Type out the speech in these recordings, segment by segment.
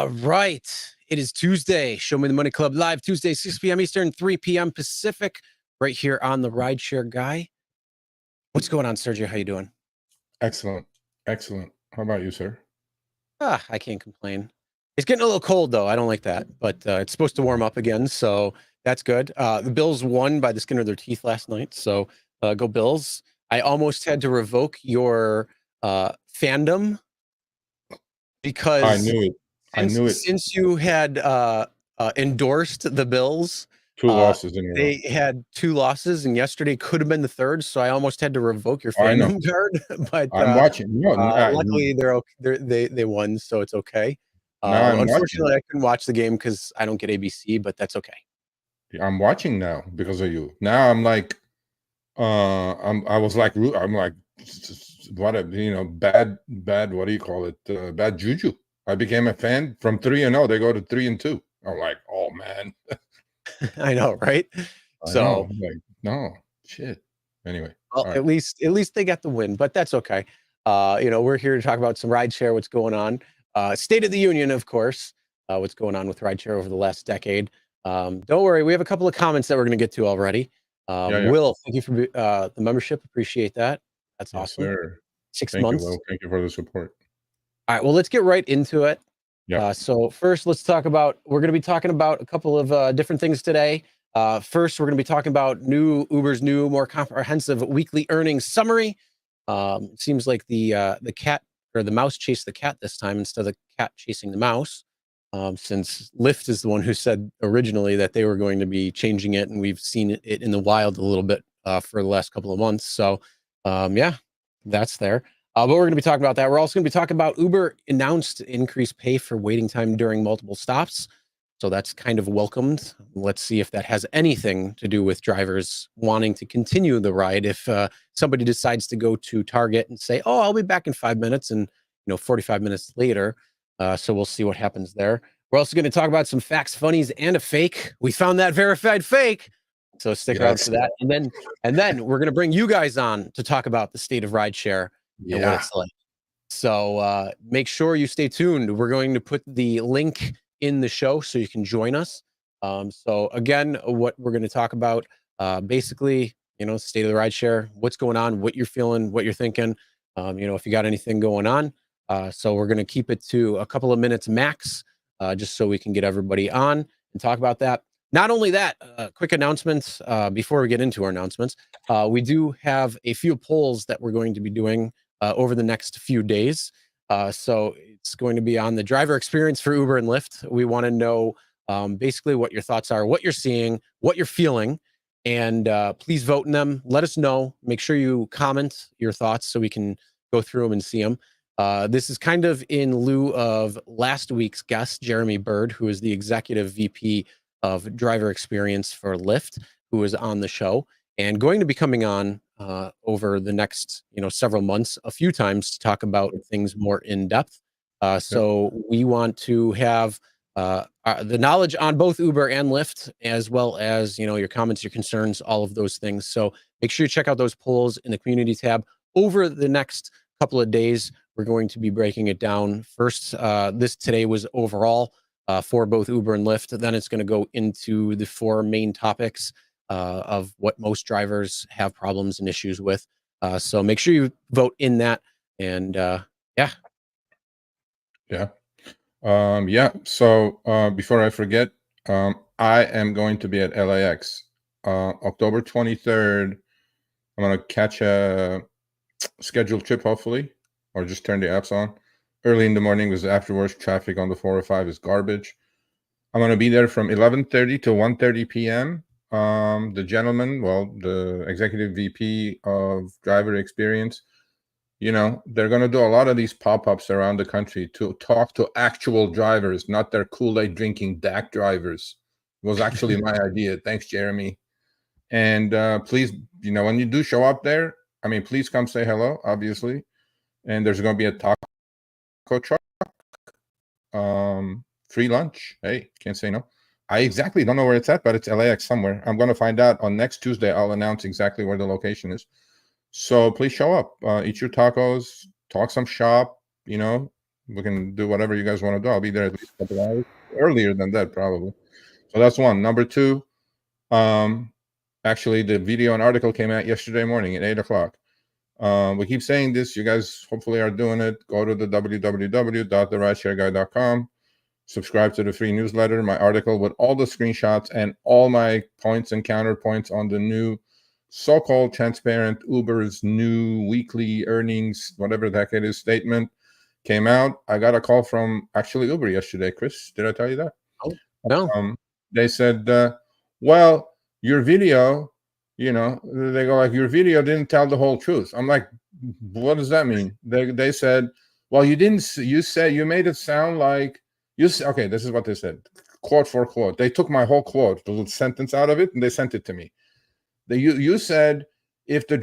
All right. It is Tuesday. Show Me the Money Club live Tuesday, 6 p.m. Eastern, 3 p.m. Pacific, right here on the Rideshare Guy. What's going on, Sergio? How you doing? Excellent. Excellent. How about you, sir? I can't complain. It's getting a little cold, though. I don't like that, but it's supposed to warm up again, so that's good. The Bills won by the skin of their teeth last night, so go Bills. I almost had to revoke your fandom I because knew it. I since knew it. since you had endorsed the Bills, Two losses in a row. they had 2 losses, and yesterday could have been the third, so I almost had to revoke your I know. fandom card. But I'm watching. No, luckily they won, so it's okay. now I'm watching. Unfortunately, I couldn't watch the game because I don't get ABC, but that's okay. I'm watching now because of you. Now I'm like, I was like, I'm like, what a bad. What do you call it? Bad juju. I became a fan from 3-0. They go to 3-2. I'm like, oh man. I know, right? I know. So, I'm like, no shit. Anyway, well, all right. at least they got the win, but that's okay. We're here to talk about some rideshare, what's going on. State of the Union, of course, what's going on with rideshare over the last decade. Don't worry, we have a couple of comments that we're going to get to already. Yeah. Will, thank you for the membership. Appreciate that. That's Yes, awesome. sir. 6 Thank you, months. Will. Thank you for the support. All right, well, let's get right into it. Yeah. So first, we're going to be talking about a couple of different things today. First, we're going to be talking about Uber's new, more comprehensive weekly earnings summary. It seems like the cat or the mouse chased the cat this time instead of the cat chasing the mouse, since Lyft is the one who said originally that they were going to be changing it, and we've seen it in the wild a little bit for the last couple of months. So, yeah, that's there. But we're going to be talking about that. We're also going to be talking about Uber announced increased pay for waiting time during multiple stops. So that's kind of welcomed. Let's see if that has anything to do with drivers wanting to continue the ride. If somebody decides to go to Target and say, "Oh, I'll be back in 5 minutes," and 45 minutes later. So we'll see what happens there. We're also going to talk about some facts, funnies, and a fake. We found that verified fake. So stick around for that. And then we're going to bring you guys on to talk about the state of rideshare and what it's like. So make sure you stay tuned. We're going to put the link in the show so you can join us. So again, what we're going to talk about, basically, state of the rideshare, what's going on, what you're feeling, what you're thinking, if you got anything going on. So we're going to keep it to a couple of minutes max, just so we can get everybody on and talk about that. Not only that, quick announcements before we get into our announcements. We do have a few polls that we're going to be doing over the next few days. So it's going to be on the driver experience for Uber and Lyft. We want to know basically what your thoughts are, what you're seeing, what you're feeling, and please vote in them. Let us know. Make sure you comment your thoughts so we can go through them and see them. This is kind of in lieu of last week's guest, Jeremy Bird, who is the executive VP of driver experience for Lyft, who was on the show and going to be coming on over the next several months a few times to talk about things more in depth. So we want to have the knowledge on both Uber and Lyft, as well as your comments, your concerns, all of those things. So make sure you check out those polls in the community tab. Over the next couple of days, we're going to be breaking it down. First, today was overall for both Uber and Lyft. Then it's going to go into the 4 main topics of what most drivers have problems and issues with. So make sure you vote in that. And yeah. So before I forget, I am going to be at LAX October 23rd. I'm going to catch a scheduled trip, hopefully, or just turn the apps on early in the morning, because afterwards traffic on the 405 is garbage. I'm going to be there from 11:30 to 1:30 p.m. The gentleman, the executive VP of driver experience, they're going to do a lot of these pop-ups around the country to talk to actual drivers, not their Kool-Aid drinking DAC drivers. It was actually my idea. Thanks, Jeremy. And please, when you do show up there, please come say hello, obviously. And there's going to be a taco truck, free lunch. Hey, can't say no. I exactly don't know where it's at, but it's LAX somewhere. I'm going to find out on next Tuesday. I'll announce exactly where the location is. So please show up, eat your tacos, talk some shop, We can do whatever you guys want to do. I'll be there at least a couple hours earlier than that, probably. So that's one. Number two, actually, the video and article came out yesterday morning at 8 o'clock. We keep saying this. You guys hopefully are doing it. Go to the www.therideshareguy.com. Subscribe to the free newsletter. My article with all the screenshots and all my points and counterpoints on the new so-called transparent Uber's new weekly earnings, whatever the heck it is, statement came out. I got a call from actually Uber yesterday. Chris, did I tell you that? Oh, no. They said, well, your video, they go like, your video didn't tell the whole truth. I'm like, what does that mean? They said, well, you made it sound like okay, this is what they said, quote for quote. They took my whole quote, the little sentence out of it, and they sent it to me. You said, if the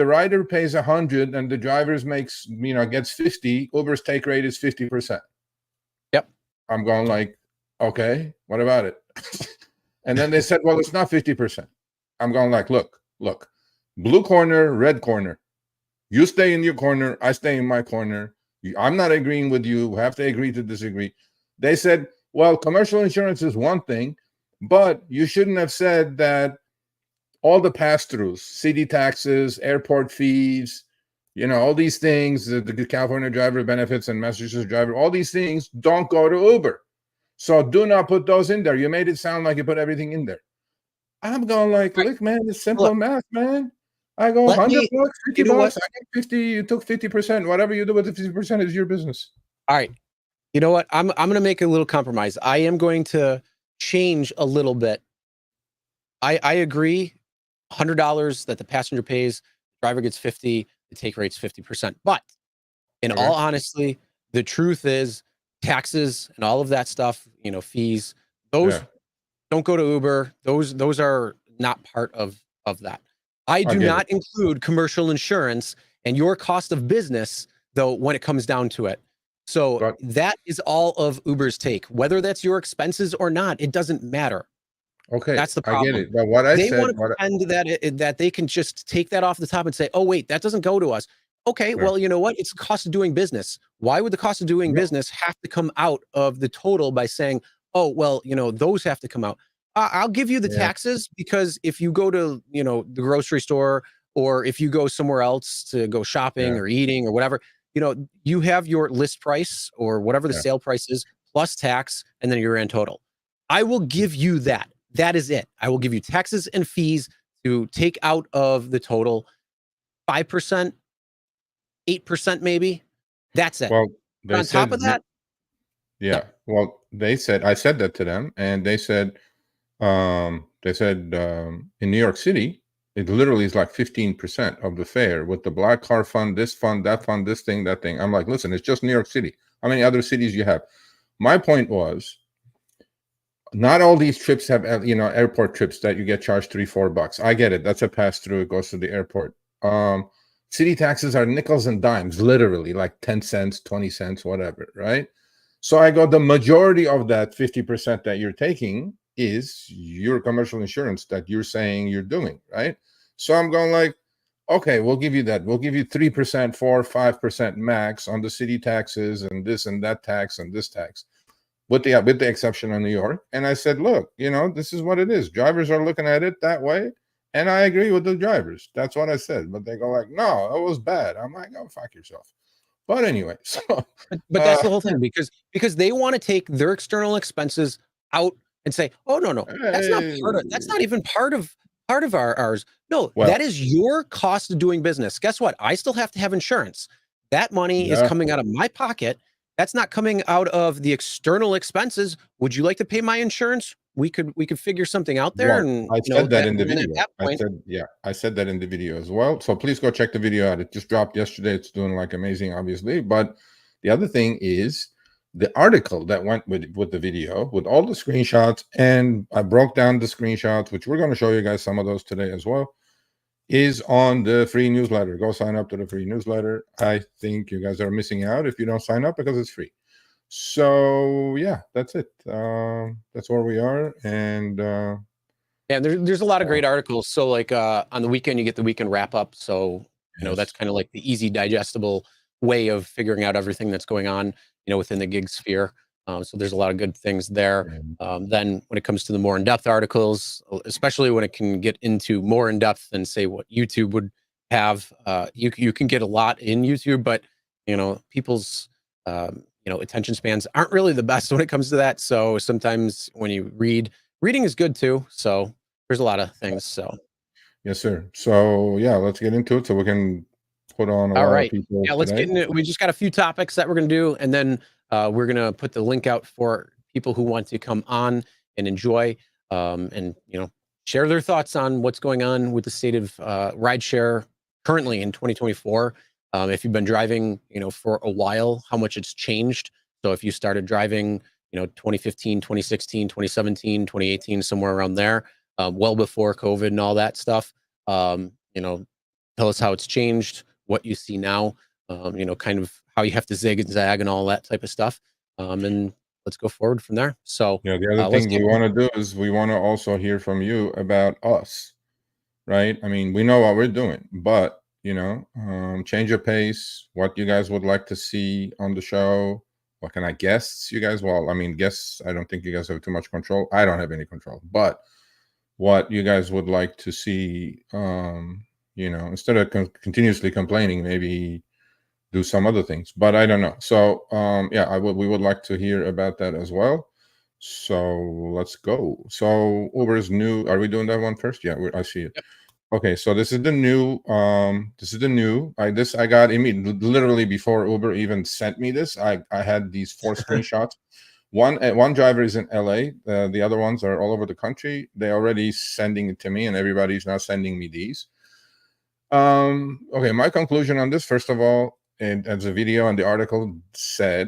rider pays 100 and the driver's gets 50, Uber's take rate is 50%. Yep. I'm going like, okay, what about it? And then they said, well, it's not 50%. I'm going like, look, blue corner, red corner. You stay in your corner, I stay in my corner. I'm not agreeing with you. We have to agree to disagree. They said, well, commercial insurance is one thing, but you shouldn't have said that all the pass-throughs, city taxes, airport fees, all these things, the California driver benefits and Massachusetts driver, all these things don't go to Uber. So do not put those in there. You made it sound like you put everything in there. I'm going like, look, man, it's simple math, man. I go $100, $50, I get 50, you took 50%. Whatever you do with the 50% is your business. All right. You know what? I'm going to make a little compromise. I am going to change a little bit. I agree, $100 that the passenger pays, the driver gets 50, the take rate's 50%. But in all honesty, the truth is taxes and all of that stuff, fees, those don't go to Uber. Those are not part of that. I do not include commercial insurance and your cost of business, though, when it comes down to it. So that is all of Uber's take. Whether that's your expenses or not, it doesn't matter. Okay, that's the problem. I get it. But what I they said, want to pretend that they can just take that off the top and say, "Oh, wait, that doesn't go to us." Okay, well, you know what? It's the cost of doing business. Why would the cost of doing business have to come out of the total by saying, "Oh, well, those have to come out"? I'll give you the taxes, because if you go to the grocery store, or if you go somewhere else to go shopping or eating or whatever, you have your list price or whatever the sale price is plus tax, and then your grand total. I will give you that. That is it. I will give you taxes and fees to take out of the total 5%, 8% maybe. That's it. Well, on top of that, well, I said that to them, and they said, in New York City, it literally is like 15% of the fare with the black car fund, this fund, that fund, this thing, that thing. I'm like, listen, it's just New York City. How many other cities you have? My point was, not all these trips have, airport trips that you get charged $3-4. I get it. That's a pass through. It goes to the airport. City taxes are nickels and dimes, literally like 10 cents, 20 cents, whatever, right? So I go, the majority of that 50% that you're taking is your commercial insurance that you're saying you're doing, right? So I'm going like, okay, we'll give you that. We'll give you 3%, 4-5% max on the city taxes and this and that tax and this tax, with the exception of New York. And I said, look, this is what it is. Drivers are looking at it that way, and I agree with the drivers. That's what I said. But they go like, no, it was bad. I'm like, oh, fuck yourself. But anyway, so but that's the whole thing, because they want to take their external expenses out and say, oh, no, that's not even part of ours. No, that is your cost of doing business. Guess what? I still have to have insurance. That money is coming out of my pocket. That's not coming out of the external expenses. Would you like to pay my insurance? We could figure something out there. And I said that in the video. I said that in the video as well. So please go check the video out. It just dropped yesterday. It's doing like amazing, obviously. But the other thing is the article that went with the video, with all the screenshots, and I broke down the screenshots, which we're going to show you guys some of those today as well, is on the free newsletter. Go sign up to the free newsletter. I think you guys are missing out if you don't sign up, because it's free. So yeah, that's it. That's where we are. And there's a lot of great articles. So like on the weekend, you get the weekend wrap up. So that's kind of like the easy digestible way of figuring out everything that's going on, within the gig sphere. So there's a lot of good things there. Then when it comes to the more in-depth articles, especially when it can get into more in-depth than say what YouTube would have, you can get a lot in YouTube, but people's attention spans aren't really the best when it comes to that. So sometimes when you reading is good too. So there's a lot of things. So yes, sir. So yeah, let's get into it so we can put on a all lot of right. people Yeah, let's today. get into it. We just got a few topics that we're going to do, and then we're going to put the link out for people who want to come on and enjoy and share their thoughts on what's going on with the state of rideshare currently in 2024. If you've been driving, for a while, how much it's changed. So if you started driving, 2015, 2016, 2017, 2018, somewhere around there, well before COVID and all that stuff, tell us how it's changed, what you see now, kind of how you have to zig and zag and all that type of stuff. And let's go forward from there. So Yeah, the other let's thing get we want to do is we want to also hear from you about us, right? I mean, we know what we're doing, but change of pace, what you guys would like to see on the show, what kind of guests you guys, well, I mean, guests, I don't think you guys have too much control. I don't have any control, but what you guys would like to see, instead of continuously complaining, maybe do some other things, but I don't know. So yeah, we would like to hear about that as well. So let's go. So Uber's new. Are we doing that one first? Yeah, I see it. Yep. Okay, so this is the new. I got immediately, literally before Uber even sent me this. I had these 4 screenshots. One driver is in LA. The other ones are all over the country. They're already sending it to me, and everybody's now sending me these. Okay, my conclusion on this, first of all, and as the video and the article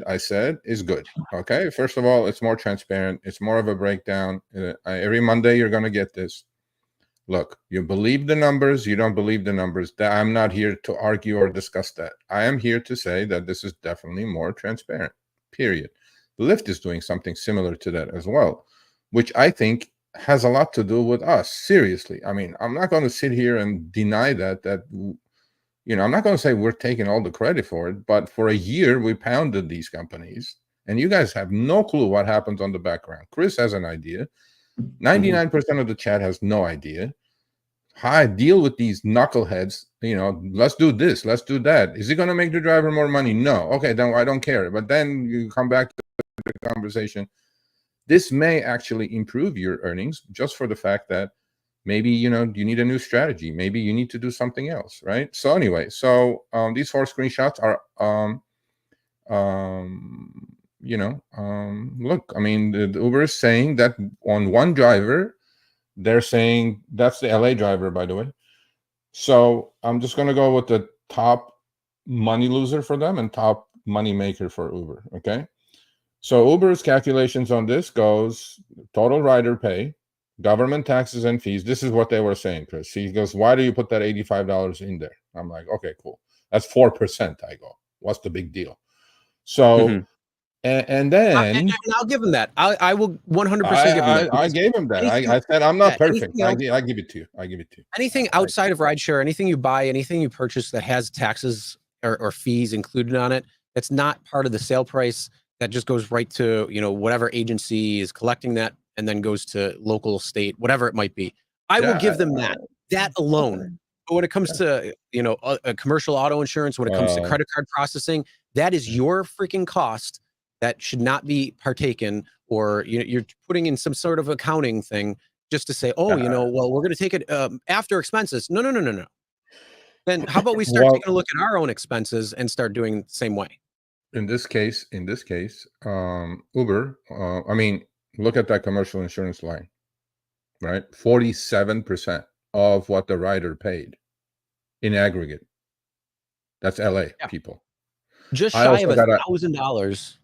I said is good. Okay, first of all, it's more transparent. It's more of a breakdown. Every Monday you're going to get this. Look, you believe the numbers, you don't believe the numbers. I'm not here to argue or discuss that. I am here to say that this is definitely more transparent, period. Lyft is doing something similar to that as well, which I think has a lot to do with us. Seriously. I mean, I'm not going to sit here and deny that I'm not going to say we're taking all the credit for it, but for a year we pounded these companies, and you guys have no clue what happens on the background. Chris has an idea. 99% of the chat has no idea. How I deal with these knuckleheads, let's do this, let's do that. Is it going to make the driver more money? No. Okay, then I don't care. But then you come back to the conversation. This may actually improve your earnings just for the fact that maybe you need a new strategy, maybe you need to do something else, right? So anyway, these 4 screenshots are look, I mean, the Uber is saying that on one driver, they're saying that's the LA driver, by the way. So I'm just going to go with the top money loser for them and top money maker for Uber. Okay, so Uber's calculations on this goes total rider pay, government taxes and fees. This is what they were saying, Chris. He goes, why do you put that $85 in there? I'm like, okay, cool. That's 4%. I go, what's the big deal? So, and then I'll give him that. I will 100% give him that. I gave him that. I said, I'm not perfect. I give it to you. I give it to you. Anything outside of rideshare, anything you buy, anything you purchase that has taxes or fees included on it, that's not part of the sale price. That just goes right to, whatever agency is collecting that and then goes to local, state, whatever it might be. I will give them that alone. But when it comes to, a commercial auto insurance, when it comes to credit card processing, that is your freaking cost that should not be partaken, or you're putting in some sort of accounting thing just to say, well, we're going to take it after expenses. No. Then how about we start taking a look at our own expenses and start doing the same way? In this case, Uber, I mean, look at that commercial insurance line, right? 47% of what the rider paid in aggregate. That's LA people. Just shy of $1,000.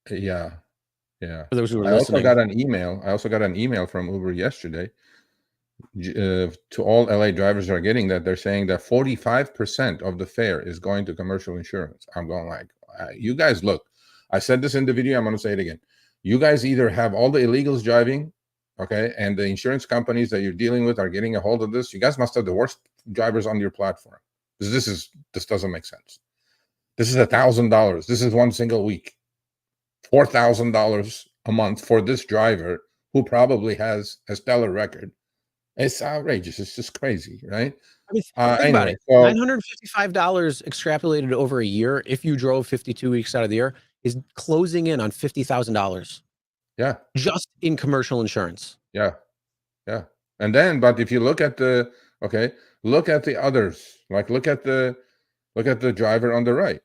Yeah. For those who are I listening. also got an email from Uber yesterday to all LA drivers are getting that. They're saying that 45% of the fare is going to commercial insurance. I'm going like, you guys, look, I said this in the video, I'm going to say it again. You guys either have all the illegals driving, okay, and the insurance companies that you're dealing with are getting a hold of this. You guys must have the worst drivers on your platform, because this doesn't make sense. This is $1,000. This is one single week. $4,000 a month for this driver who probably has a stellar record. It's outrageous. It's just crazy, right? I mean, think about it. So $955 extrapolated over a year, if you drove 52 weeks out of the year, is closing in on $50,000. Yeah. Just in commercial insurance. Yeah. Yeah. And then, but if you look at the, look at the others, like look at the driver on the right,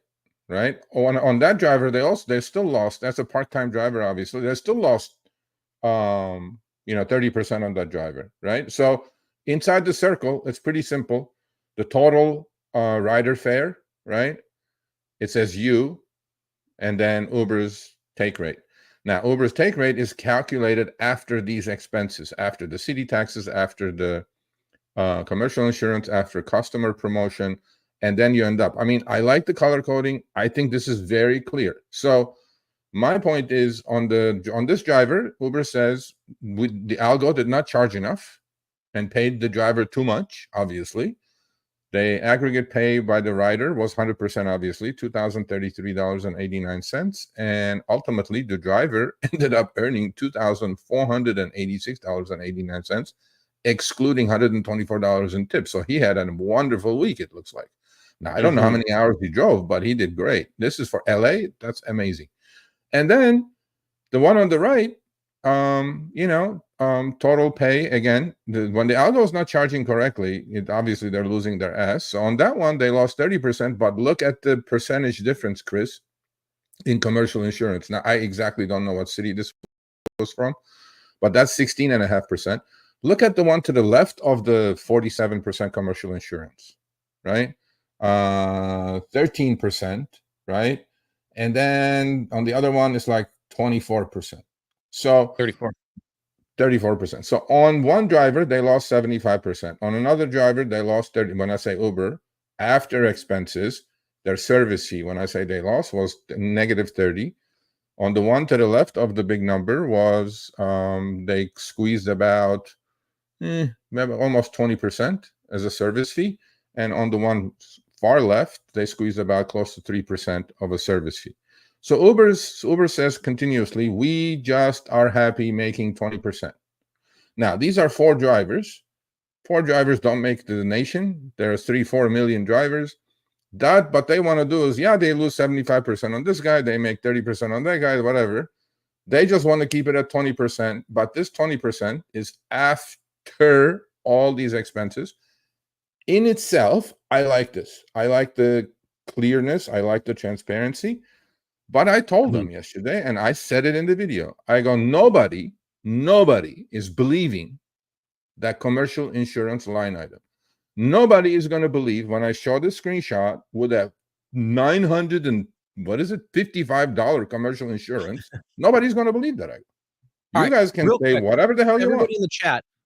right? On that driver, they still lost. That's a part-time driver, obviously. They still lost, 30% on that driver, right? So inside the circle, it's pretty simple. The total rider fare, right? It says U, and then Uber's take rate. Now, Uber's take rate is calculated after these expenses, after the city taxes, after the commercial insurance, after customer promotion, and then you end up. I mean, I like the color coding. I think this is very clear. So my point is on this driver, Uber says the algo did not charge enough and paid the driver too much, obviously. The aggregate pay by the rider was 100%, obviously, $2,033.89. And ultimately, the driver ended up earning $2,486.89, excluding $124 in tips. So he had a wonderful week, it looks like. Now, I don't know how many hours he drove, but he did great. This is for LA. That's amazing. And then the one on the right, total pay, again, when the algo is not charging correctly, obviously they're losing their ass. So on that one, they lost 30%, but look at the percentage difference, Chris, in commercial insurance. Now, I exactly don't know what city this was from, but that's 16.5%. Look at the one to the left of the 47% commercial insurance, right? 13%, right? And then on the other one, it's like 24%. So 34%. So on one driver, they lost 75%. On another driver, they lost 30. When I say Uber, after expenses, their service fee, when I say they lost, was negative 30. On the one to the left of the big number was they squeezed about almost 20% as a service fee. And on the one far left, they squeezed about close to 3% of a service fee. So Uber says continuously, we just are happy making 20%. Now, these are 4 drivers. 4 drivers don't make the nation. There's 3-4 million drivers. But they want to do is, they lose 75% on this guy. They make 30% on that guy, whatever. They just want to keep it at 20%. But this 20% is after all these expenses. In itself, I like this. I like the clearness. I like the transparency. But I told them yesterday, and I said it in the video, I go, nobody is believing that commercial insurance line item. Nobody is going to believe when I show the screenshot with a $55 commercial insurance. Nobody's going to believe that. You guys can say whatever the hell you want.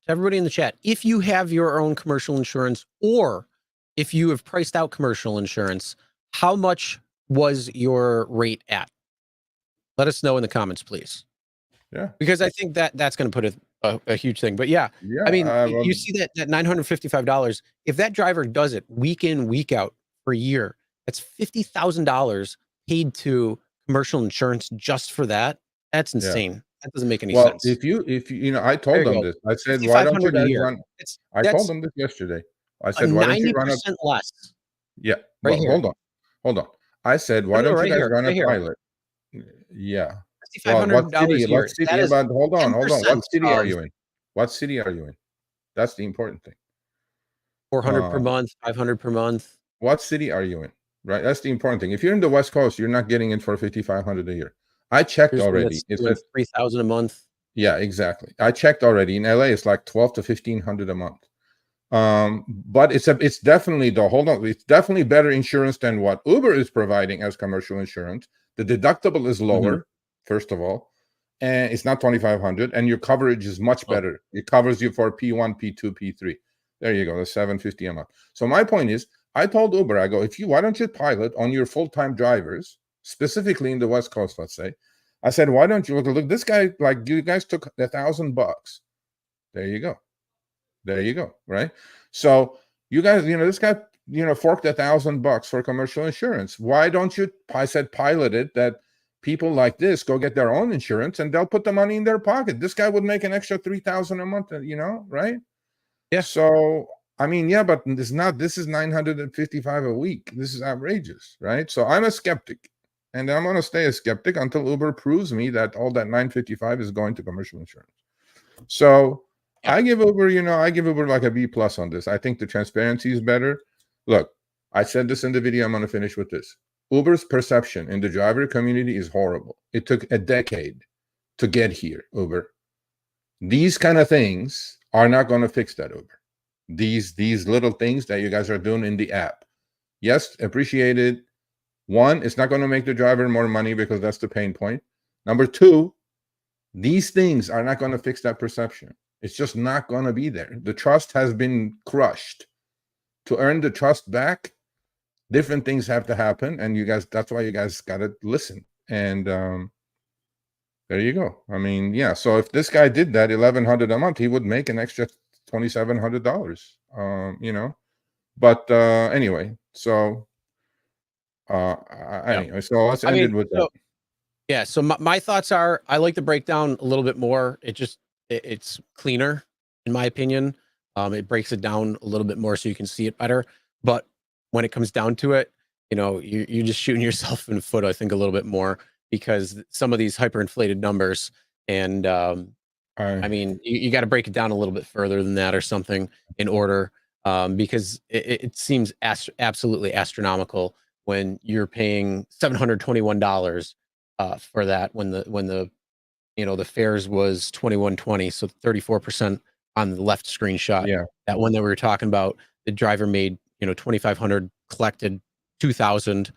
Everybody in the chat, if you have your own commercial insurance, or if you have priced out commercial insurance, how much was your rate at? Let us know in the comments, please. Yeah, because I think that's going to put a huge thing. But I mean, you see that $955. If that driver does it week in, week out for a year, that's $50,000 paid to commercial insurance just for that. That's insane. That doesn't make any sense. If you I told them this. I said, why don't you guys run? I told them this yesterday. I said, why don't you run 90% less? Yeah. Right here. Hold on. I said, why don't you guys run a pilot? Yeah. Well, what city? Hold on. What city are you in? What city are you in? That's the important thing. 400 per month, 500 per month. What city are you in? Right. That's the important thing. If you're in the West Coast, you're not getting it for $5,500 a year. I checked already. It's like $3,000 a month. Yeah, exactly. I checked already. In LA, it's like $1,200 to $1,500 a month. But it's definitely it's definitely better insurance than what Uber is providing as commercial insurance. The deductible is lower, first of all, and it's not $2,500, and your coverage is much better. It covers you for P1, P2, P3. There you go. That's $750 a month. So my point is, I told Uber, I go, why don't you pilot on your full-time drivers, specifically in the West Coast, let's say. I said, why don't you look, this guy, like you guys took $1,000. There you go. Right? So you guys, this guy forked $1,000 for commercial insurance. Why don't you, I said, pilot it that people like this go get their own insurance and they'll put the money in their pocket. This guy would make an extra $3,000 a month, right? Yeah. So, I mean, yeah, but this is $955 a week. This is outrageous, right? So I'm a skeptic, and I'm going to stay a skeptic until Uber proves me that all that $955 is going to commercial insurance. So Yeah. I give Uber like a B+ on this. I think the transparency is better. Look, I said this in the video. I'm going to finish with this. Uber's perception in the driver community is horrible. It took a decade to get here, Uber. These kind of things are not going to fix that, Uber. These little things that you guys are doing in the app. Yes, appreciate it. One, it's not going to make the driver more money because that's the pain point. Number two, these things are not going to fix that perception. It's just not going to be there. The trust has been crushed. To earn the trust back, different things have to happen, and that's why you guys got to listen. And there you go. I mean, yeah. So if this guy did that $1,100 a month, he would make an extra $2,700. But anyway, so anyway, so let's end it with that. Yeah. So my thoughts are, I like the breakdown a little bit more. It's cleaner, in my opinion. It breaks it down a little bit more so you can see it better. But when it comes down to it, you're just shooting yourself in the foot, I think, a little bit more, because some of these hyperinflated numbers, and I mean, you got to break it down a little bit further than that or something in order, because it seems absolutely astronomical when you're paying $721 for that, when the fares was $2,120, so 34% on the left screenshot. Yeah. That one that we were talking about, the driver made $2,500, collected $2,000.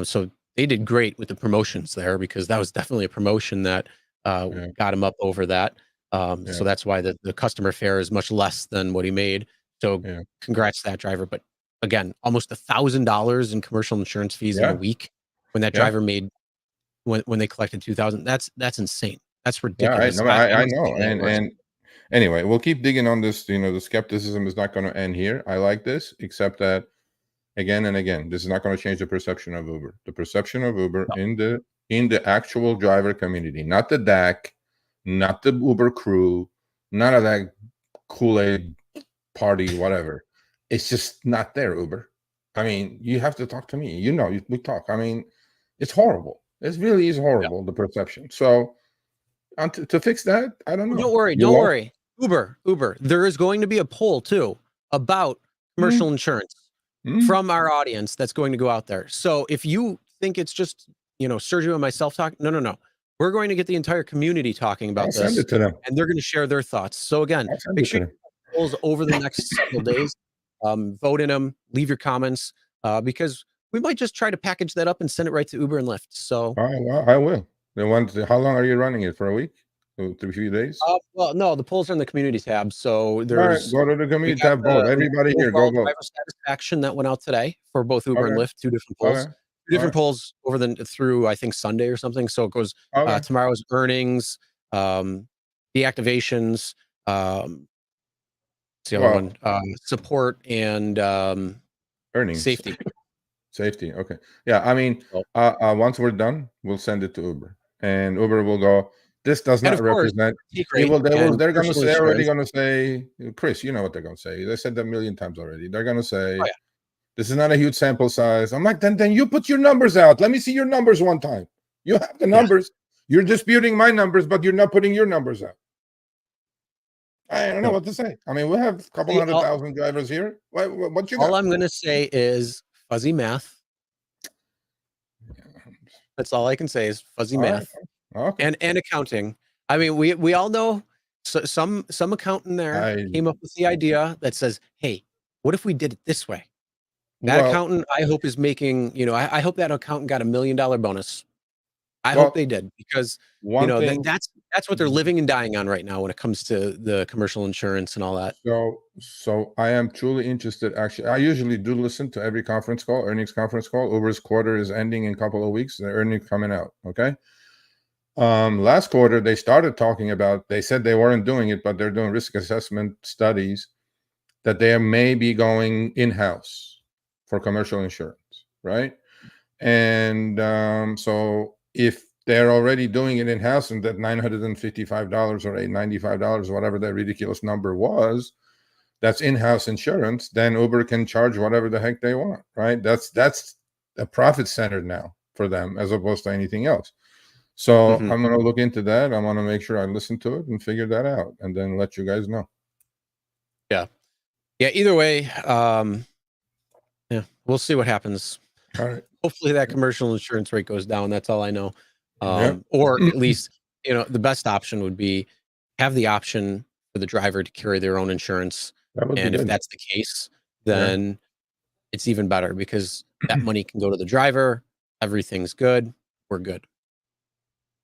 So they did great with the promotions there, because that was definitely a promotion that got him up over that. So that's why the customer fare is much less than what he made. So congrats to that driver. But again, almost $1,000 in commercial insurance fees in a week when that driver made, when they collected $2,000. That's insane. That's ridiculous. I know. And anyway, we'll keep digging on this. The skepticism is not going to end here. I like this, except that again and again, this is not going to change the perception of Uber. The perception of Uber in the actual driver community, not the DAC, not the Uber crew, none of that Kool-Aid party, whatever. It's just not there, Uber. I mean, you have to talk to me. We talk. I mean, it's horrible. It really is horrible, the perception. So to fix that, I don't know. Don't worry. Uber. There is going to be a poll too about commercial insurance from our audience that's going to go out there. So if you think it's just, Sergio and myself talking, no. We're going to get the entire community talking about this. Send it to them. And they're going to share their thoughts. So again, make sure you get polls over the next several days. Vote in them, leave your comments, because we might just try to package that up and send it right to Uber and Lyft. So I will. How long are you running it? For a week? 3 few days? Well, no, the polls are in the community tab. So there's go to the community tab. Vote. Everybody here, go vote. Driver satisfaction that went out today for both Uber and Lyft. 2 different polls. Okay. 2 different polls through I think Sunday or something. So it goes tomorrow's earnings, deactivations, the other one, support, and earnings, safety. Okay. Yeah. I mean, once we're done, we'll send it to Uber, and Uber will go, this does not represent. They're going to already going to say, Chris, you know what they're going to say. They said that 1 million times already. They're going to say, this is not a huge sample size. I'm like, then you put your numbers out. Let me see your numbers one time. You have the numbers. You're disputing my numbers, but you're not putting your numbers out. I don't know what to say. I mean, we have a couple 100,000 drivers here. What you got? All I'm going to say is fuzzy math. That's all I can say is fuzzy math. Okay. And accounting. I mean, we all know some accountant there came up with the idea that says, hey, what if we did it this way? That accountant, I hope, is making, I hope that accountant got $1 million bonus. I hope they did, because that's what they're living and dying on right now when it comes to the commercial insurance and all that. So I am truly interested. Actually, I usually do listen to every earnings conference call. Uber's quarter is ending in a couple of weeks. The earnings coming out. Okay. Last quarter, they started talking about, they said they weren't doing it, but they're doing risk assessment studies that they may be going in-house. for commercial insurance, right? And so if they're already doing it in-house and that $955 or $895, whatever that ridiculous number was, that's in-house insurance, then Uber can charge whatever the heck they want, right? That's a profit center now for them as opposed to anything else. So I'm going to look into that. I want to make sure I listen to it and figure that out and then let you guys know. Yeah. Either way, yeah, we'll see what happens. All right. Hopefully that commercial insurance rate goes down. That's all I know. Or at least, the best option would be have the option for the driver to carry their own insurance. And if that's the case, then it's even better because that money can go to the driver. Everything's good. We're good.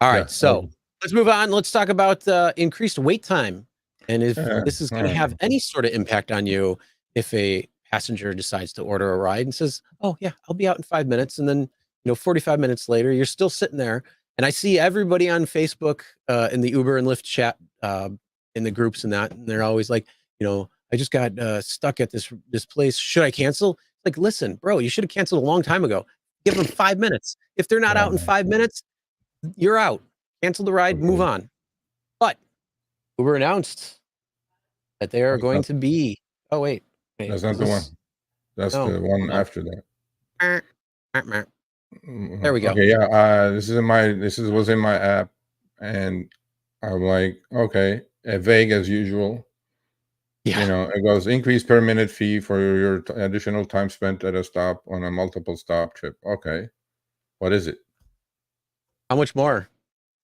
All right. So let's move on. Let's talk about increased wait time. And if this is going to have any sort of impact on you, if a passenger decides to order a ride and says, oh yeah, I'll be out in 5 minutes. And then, 45 minutes later, you're still sitting there. And I see everybody on Facebook in the Uber and Lyft chat in the groups and that, and they're always like, I just got stuck at this place. Should I cancel? Like, listen, bro, you should have canceled a long time ago. Give them 5 minutes. If they're not out in 5 minutes, you're out. Cancel the ride, move on. But Uber announced that they are going to be. Oh wait, that's not the one. That's the one after that. There we go. Okay, yeah. This was in my app, and I'm like, okay, vague as usual. Yeah. It goes increase per minute fee for your additional time spent at a stop on a multiple stop trip. Okay, what is it? How much more?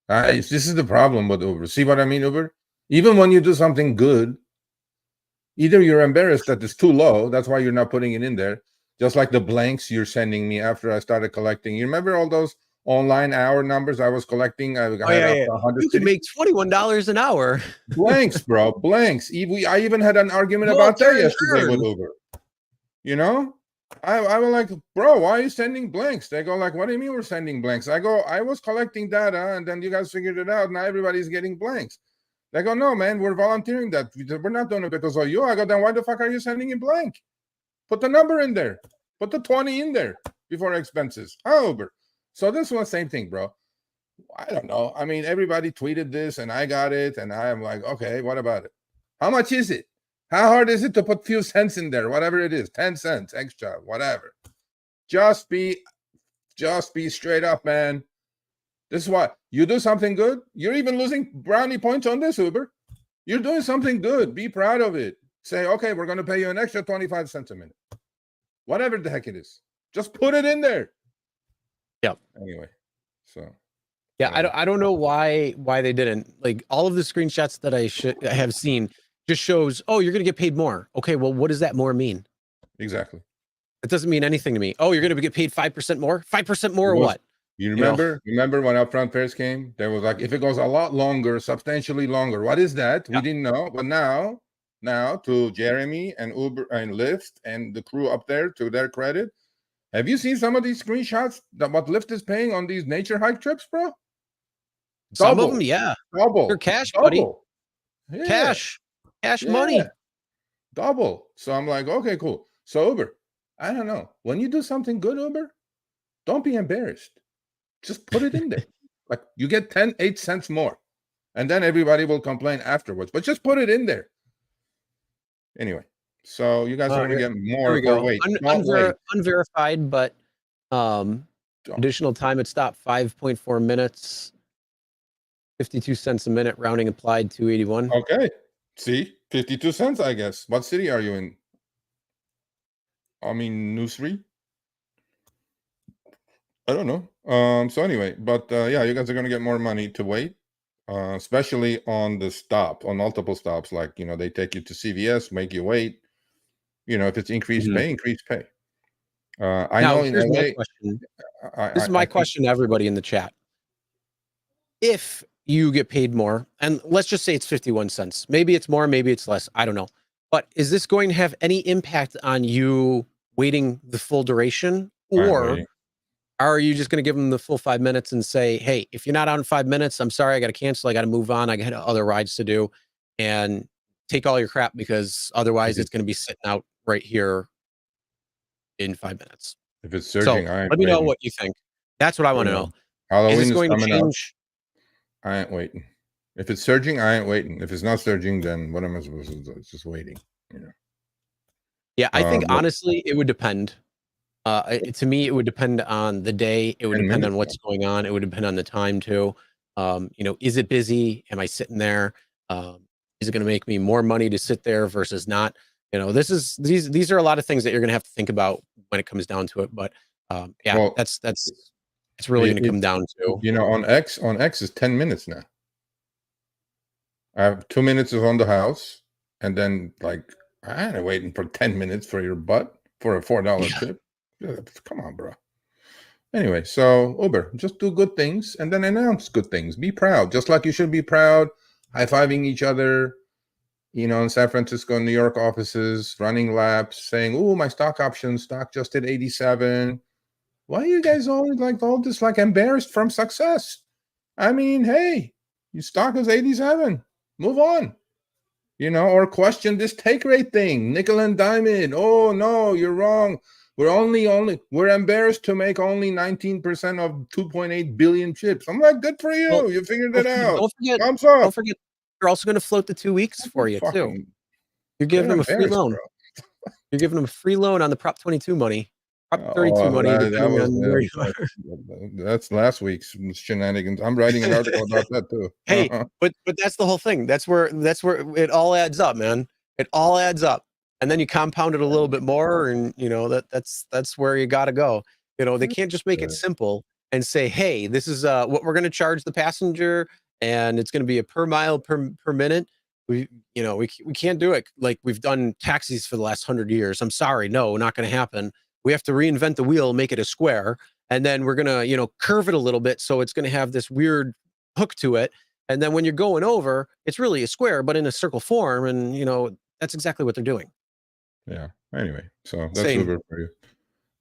This is the problem with Uber. See what I mean, Uber? Even when you do something good, either you're embarrassed that it's too low, that's why you're not putting it in there. Just like the blanks you're sending me after I started collecting. You remember all those online hour numbers I was collecting? I You could make $21 an hour. Blanks, bro. Blanks. I even had an argument about that yesterday with Uber. I was like, bro, why are you sending blanks? They go like, what do you mean we're sending blanks? I go, I was collecting data and then you guys figured it out. Now everybody's getting blanks. They go, no, man, we're volunteering that. We're not doing it because of you. I go, then why the fuck are you sending in blank? Put the number in there. Put the 20 in there before expenses. Uber. So this was the same thing, bro. I don't know. I mean, everybody tweeted this and I got it. And I'm like, okay, what about it? How much is it? How hard is it to put few cents in there? Whatever it is, 10 cents extra, whatever. Just be straight up, man. This is what you do something good. You're even losing brownie points on this, Uber. You're doing something good. Be proud of it. Say, okay, we're going to pay you an extra 25 cents a minute. Whatever the heck it is. Just put it in there. Yep. Anyway, so. Yeah, I don't know why they didn't. Like all of the screenshots that I have seen just shows, oh, you're going to get paid more. Okay, well, what does that more mean? Exactly. It doesn't mean anything to me. Oh, you're going to get paid 5% more? 5% more or what? You remember? Remember when upfront fares came? There was like, if it goes a lot longer, substantially longer. What is that? We didn't know. But now to Jeremy and Uber and Lyft and the crew up there, to their credit, have you seen some of these screenshots that what Lyft is paying on these nature hike trips, bro? Some of them, yeah. Double. They're cash, double. buddy. Yeah. Cash money. Double. So I'm like, okay, cool. So Uber, I don't know. When you do something good, Uber, don't be embarrassed. Just put it in there. Like you get 8 cents more. And then everybody will complain afterwards. But just put it in there. Anyway, so you guys are going to get more for weight. Unverified, but additional time at stop 5.4 minutes, 52 cents a minute, rounding applied 281. Okay. See, 52 cents, I guess. What city are you in? I mean, Nusri? I don't know. So anyway, but yeah, you guys are going to get more money to wait, especially on the stop, on multiple stops. Like, they take you to CVS, make you wait. If it's increased pay, increased pay. I know in LA. This is my question to everybody in the chat. If you get paid more, and let's just say it's 51 cents, maybe it's more, maybe it's less, I don't know. But is this going to have any impact on you waiting the full duration? Or are you just going to give them the full 5 minutes and say, hey, if you're not out in 5 minutes, I'm sorry, I got to cancel. I got to move on. I got other rides to do, and take all your crap because otherwise it's going to be sitting out right here in 5 minutes. If it's So surging, I ain't let me know waiting. what you think. That's what I want to know. Is Halloween this is going to coming up. change? I ain't waiting. If it's surging, I ain't waiting. If it's not surging, then what am I supposed to do? It's just waiting. Yeah, I think But honestly, it would depend. To me, it would depend on the day. It would 10 depend on minutes. what's going on. It would depend on the time too. Is it busy? Am I sitting there? Is it going to make me more money to sit there versus not? These are a lot of things that you're going to have to think about when it comes down to it. But yeah, Well, that's it's really going to come down to. On X is 10 minutes now. I have 2 minutes is on the house, and then like I ain't waiting for 10 minutes for your butt for a $4 tip. Come on, bro. Anyway, so Uber, just do good things and then announce good things. Be proud, just like you should be proud, high-fiving each other, in San Francisco, New York offices, running laps, saying, "Oh, my stock just hit 87." Why are you guys always like all this like embarrassed from success? I mean, hey, your stock is 87. Move on. Or question this take rate thing, nickel and diamond. Oh no, you're wrong. We're embarrassed to make only 19% of 2.8 billion chips. I'm like, good for you. Well, You figured it out. Thumbs don't up. forget, you're also going to float the 2 weeks for you too. You're giving them a free loan. Bro. You're giving them a free loan on the Prop 22 money, Prop 32 money, depending on where you are. That's last week's shenanigans. I'm writing an article about that too. Hey, but that's the whole thing. That's where it all adds up, man. It all adds up, and then you compound it a little bit more, and that's where you got to go. They can't just make it simple and say, hey, this is what we're going to charge the passenger, and it's going to be a per mile per minute. We can't do it like we've done taxis for the last 100 years. I'm sorry, no, not going to happen. We have to reinvent the wheel, make it a square, and then we're gonna curve it a little bit so it's going to have this weird hook to it. And then when you're going over, it's really a square, but in a circle form, and that's exactly what they're doing. Yeah. Anyway, so that's Same. Uber for you.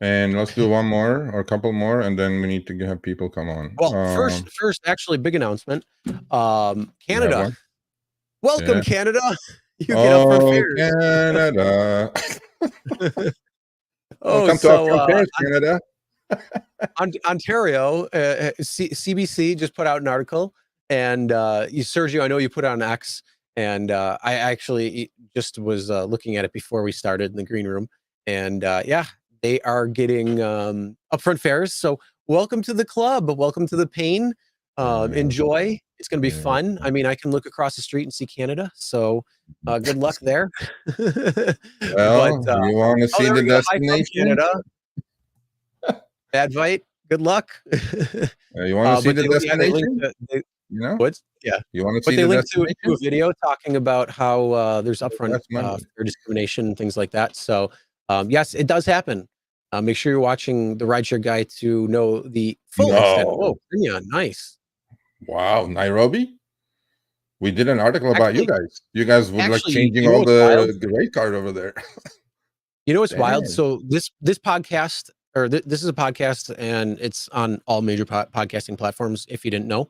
And let's do one more or a couple more, and then we need to have people come on. Well, first, actually, big announcement. Canada. Welcome, Yeah. Canada. You get upfront fares. Canada. Oh, Welcome to upfront fares, Canada. Ontario, CBC just put out an article, and Sergio, I know you put it on X, and I actually just was looking at it before we started in the green room, and yeah, they are getting upfront fares. So welcome to the club. Welcome to the pain. Enjoy. It's going to be fun. I mean, I can look across the street and see Canada. So good luck there. Well, you want to see the destination? Advite. Good luck. You want to see the destination? Yeah. You want to see the destination? But they linked to a video talking about how there's upfront fair discrimination and things like that. So yes, it does happen. Make sure you're watching the Rideshare Guy to know the full extent. Oh, Kenya, nice. Wow, Nairobi. We did an article about you guys. You guys were like changing all the rate card over there. It's wild. So this podcast, or this is a podcast, and it's on all major podcasting platforms, if you didn't know.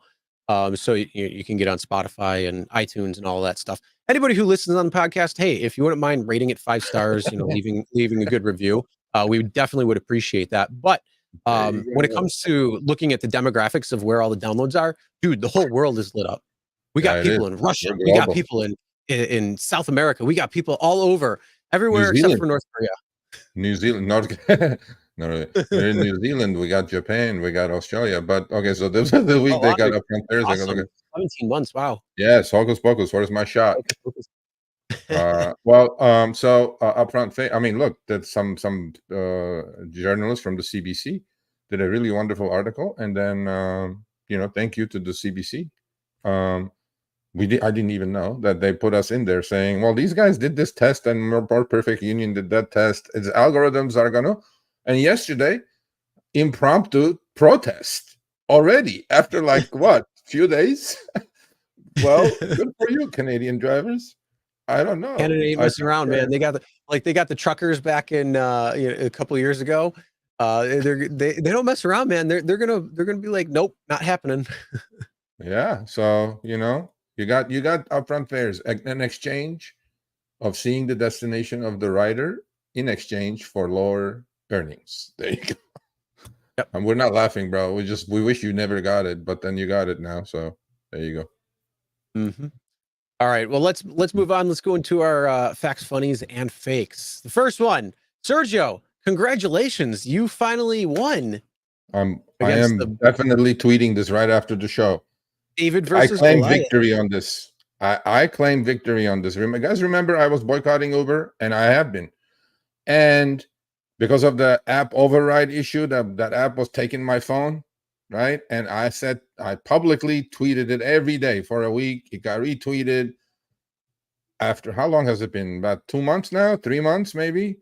So you can get on Spotify and iTunes and all that stuff. Anybody who listens on the podcast, hey, if you wouldn't mind rating it 5 stars, leaving a good review, we definitely would appreciate that. But when it comes to looking at the demographics of where all the downloads are, dude, the whole world is lit up. We got people in Russia. We got people in South America. We got people all over, everywhere except for North Korea. New Zealand, no, we're in New Zealand. We got Japan. We got Australia. But okay, so this is the week they got upfront fares. Awesome. 17 months. Wow. Yes, hocus pocus. Where's my shot? So upfront fare. I mean, look, that's some journalists from the CBC did a really wonderful article, and then thank you to the CBC. I didn't even know that they put us in there saying, well, these guys did this test and More Perfect Union did that test. Its algorithms are gonna. And yesterday, impromptu protest already after like what, few days. Well, good for you, Canadian drivers. I don't know. Canada ain't messing around, man. They got the truckers back in a couple of years ago. They don't mess around, man. They're gonna be like, nope, not happening. Yeah, so you got upfront fares, an exchange of seeing the destination of the rider in exchange for lower earnings. There you go. Yep. And we're not laughing, bro. We wish you never got it, but then you got it now. So there you go. Mm-hmm. All right. Well, let's move on. Let's go into our facts, funnies, and fakes. The first one, Sergio. Congratulations, you finally won. I Against am definitely tweeting this right after the show. David I versus claim Goliath. victory on this. I claim victory on this. Guys, remember I was boycotting Uber, and I have been. And because of the app override issue, that app was taking my phone, right? And I publicly tweeted it every day for a week. It got retweeted. After how long has it been? About 2 months now? 3 months maybe?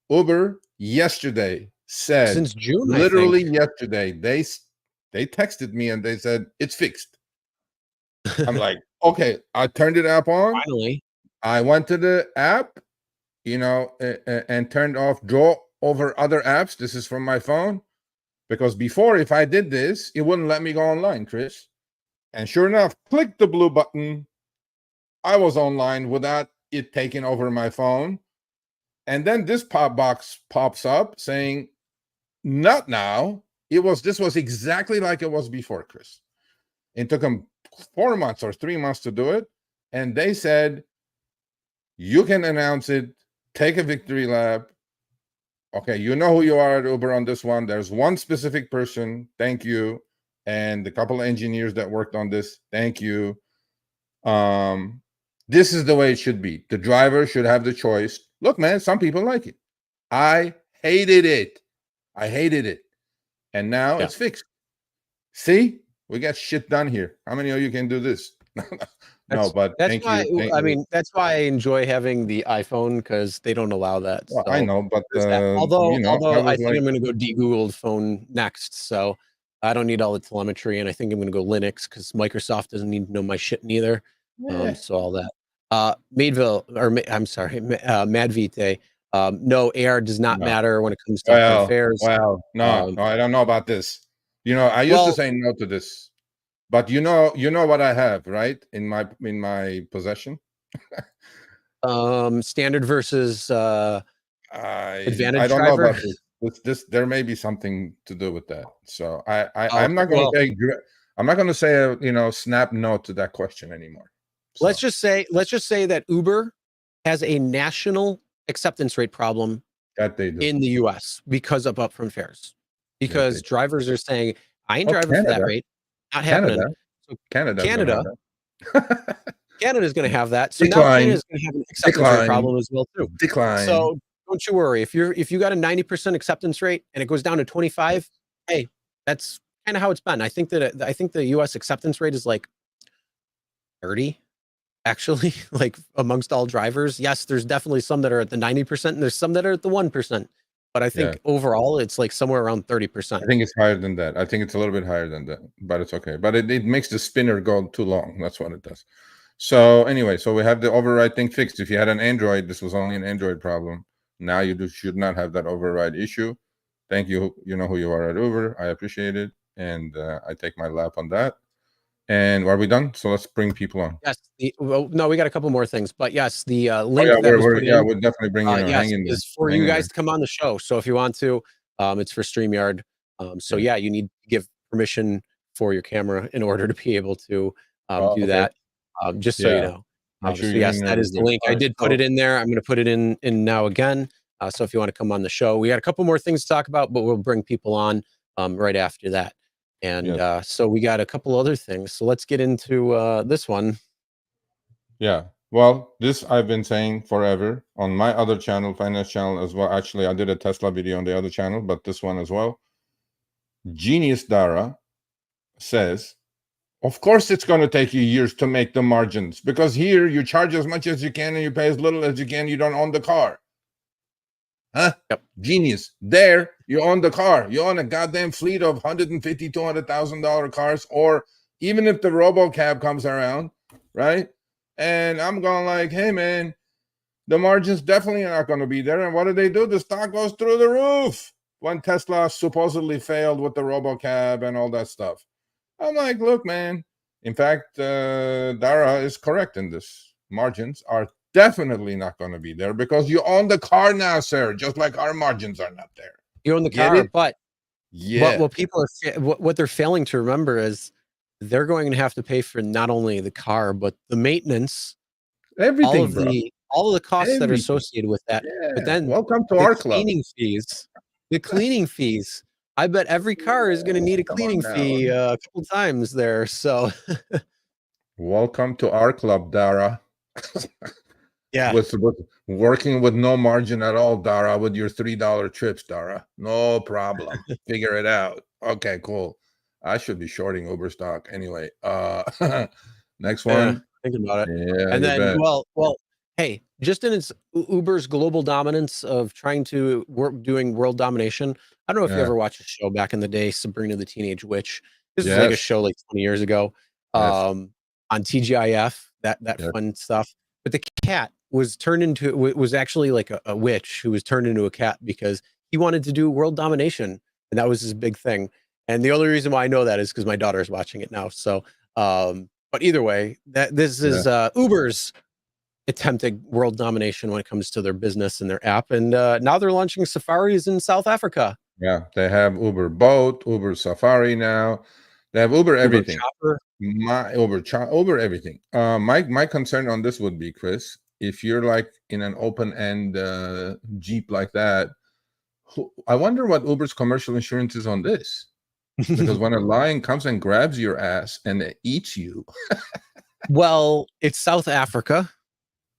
Uber yesterday said, since June, literally yesterday, they texted me and they said it's fixed. I'm like, okay. I turned the app on. Finally, I went to the app, and turned off draw over other apps. This is from my phone, because before, if I did this, it wouldn't let me go online, Chris. And sure enough, click the blue button. I was online without it taking over my phone. And then this pop box pops up saying, not now. This was exactly like it was before, Chris. It took them 4 months or 3 months to do it. And they said, you can announce it, take a victory lap. Okay, you know who you are at Uber on this one. There's one specific person. Thank you. And a couple of engineers that worked on this. Thank you. This is the way it should be. The driver should have the choice. Look, man, some people like it. I hated it. And now it's fixed. See, we got shit done here. How many of you can do this? No, but that's why that's why I enjoy having the iPhone, because they don't allow that. Well, so I know, but although I think like, I'm going to go de-Googled phone next, so I don't need all the telemetry, and I think I'm going to go Linux because Microsoft doesn't need to know my shit neither. So all that. Madvite. No, AR does not matter when it comes to upfront fares. No, I don't know about this. I used to say no to this, but you know what I have, right? In my possession. Standard versus advantage I don't driver. know about this. There may be something to do with that. So I'm not going to I'm not going to say snap no to that question anymore. So. Let's just say that Uber has a national acceptance rate problem that they do in the US because of upfront fares. Because drivers are saying, I ain't driving for that rate. Not happening. So Canada is going to have that. So now Canada is going to have an acceptance rate problem as well too. So don't you worry. If you got a 90% acceptance rate and it goes down to 25, hey, that's kind of how it's been. I think the US acceptance rate is like 30. Actually, like amongst all drivers. Yes, there's definitely some that are at the 90%, and there's some that are at the 1%. But I think overall, it's like somewhere around 30%. I think it's higher than that. I think it's a little bit higher than that, but it's okay. But it makes the spinner go too long. That's what it does. So anyway, so we have the override thing fixed. If you had an Android, this was only an Android problem. Now you should not have that override issue. Thank you. You know who you are at Uber. I appreciate it. And I take my lap on that. And are we done? So let's bring people on. Yes. No, we got a couple more things, but yes, the link that was put in. We'll definitely bring you. Yes, is for you guys to come on the show. So if you want to, it's for StreamYard. So yeah, you need to give permission for your camera in order to be able to do that. Just so you know. So yes, that is the link. I did put it in there. I'm going to put it in now again. So if you want to come on the show, we got a couple more things to talk about, but we'll bring people on right after that. And so we got a couple other things. So let's get into this one. Yeah. Well, this I've been saying forever on my other channel, finance channel as well. Actually, I did a Tesla video on the other channel, but this one as well. Genius Dara says, of course it's going to take you years to make the margins, because here you charge as much as you can and you pay as little as you can. You don't own the car. Huh? Yep. Genius. There, you own the car. You own a goddamn fleet of $150,000, $200,000 cars, or even if the RoboCab comes around, right? And I'm going like, hey, man, the margins definitely are not going to be there. And what do? The stock goes through the roof when Tesla supposedly failed with the RoboCab and all that stuff. I'm like, look, man. In fact, Dara is correct in this. Margins are definitely not going to be there because you own the car now, sir. Just like our margins are not there. You own the Get car, it? but Yeah. what people are what they're failing to remember is they're going to have to pay for not only the car but the maintenance, Everything, bro. all of the costs that are Everything. associated with that. But Yeah. then Welcome to the our club. cleaning fees, the cleaning fees. I bet every car is going to need a Come on cleaning now. fee a couple times there. So Welcome to our club, Dara. yeah, with working with no margin at all, Dara, with your $3 trips, Dara. No problem. Figure it out. Okay, cool. I should be shorting Uber stock anyway. Next one. thinking about it. Yeah, And you then, bet. well, hey, just in its Uber's global dominance of trying to doing world domination. I don't know if you Yeah. ever watched a show back in the day, Sabrina the Teenage Witch. This was like a Yes. show like 20 years ago, Yes. on TGIF, that Yes. fun stuff. But the cat was turned into was actually like a witch who was turned into a cat because he wanted to do world domination, and that was his big thing. And the only reason why I know that is because my daughter is watching it now. So, but either way, this is Uber's attempted world domination when it comes to their business and their app. And now they're launching safaris in South Africa. Yeah, they have Uber Boat, Uber Safari now. They have Uber everything. Chopper. Uber everything. My concern on this would be, Chris, if you're like in an open end Jeep like that, I wonder what Uber's commercial insurance is on this. Because when a lion comes and grabs your ass and it eats you. Well, it's South Africa.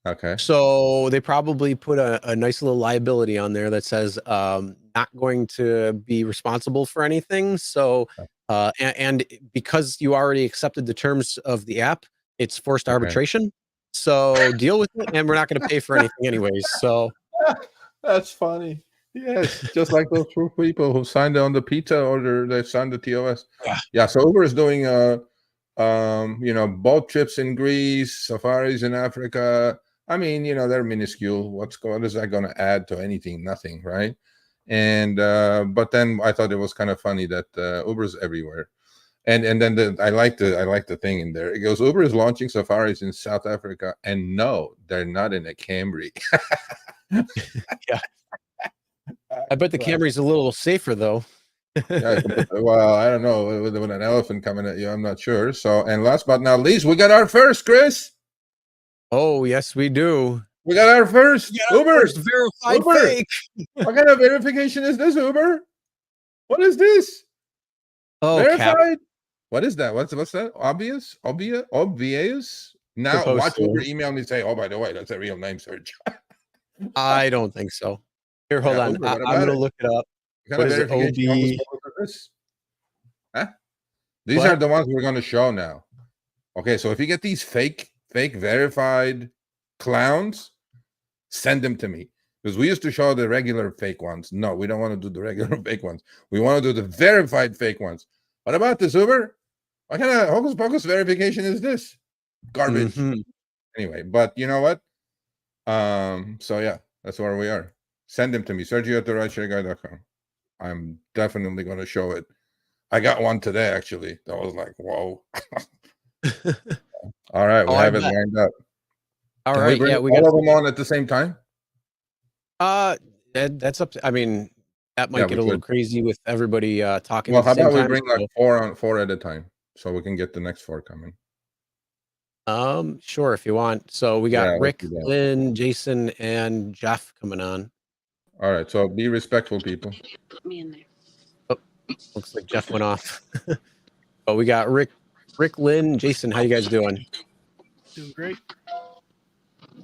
Okay. So they probably put a nice little liability on there that says not going to be responsible for anything. So and because you already accepted the terms of the app, it's forced arbitration. So deal with it, and we're not going to pay for anything anyways. So that's funny. Yes, just like those two people who signed on the pizza order, they signed the TOS. Yeah, so Uber is doing boat trips in Greece, safaris in Africa. I mean, they're minuscule. What is that going to add to anything? Nothing, right? And but then I thought it was kind of funny that Uber's everywhere. And then I like the thing in there. It goes, Uber is launching safaris in South Africa, and no, they're not in a Camry. Yeah. I bet the Camry's a little safer though. Yeah, well, I don't know. With an elephant coming at you, I'm not sure. So, and last but not least, we got our first, Chris. Oh, yes, we do. We got our first Uber. Verified Uber. fake. What kind of verification is this, Uber? What is this? Oh, verified? What is that? What's that? Obvious? Now Supposed watch to. Uber email me and say, oh, by the way, that's a real name, Sergio. I don't think so. Here, hold on. Uber, I'm going to look it up. What is it? OB? Huh? These are the ones we're going to show now. Okay, so if you get these fake verified clowns, send them to me. Because we used to show the regular fake ones. No, we don't want to do the regular fake ones. We want to do the verified fake ones. What about this, Uber? What kind of hocus pocus verification is this? Garbage. Anyway, but you know what? So yeah, that's where we are. Send them to me. Sergio at therideshareguy.com. I'm definitely going to show it. I got one today, actually. That was like, whoa. All right, we have it lined up. All right, we got all of them on at the same time. That's up to. I mean, that might get a little crazy with everybody talking. Well, how about we bring like four at a time, so we can get the next 4 coming. Sure, if you want. So we got Rick, Lynn, Jason, and Jeff coming on. All right, so be respectful, people. Put me in there. Oh, looks like Jeff went off. But we got Rick, Lynn, Jason. How you guys doing? Doing great.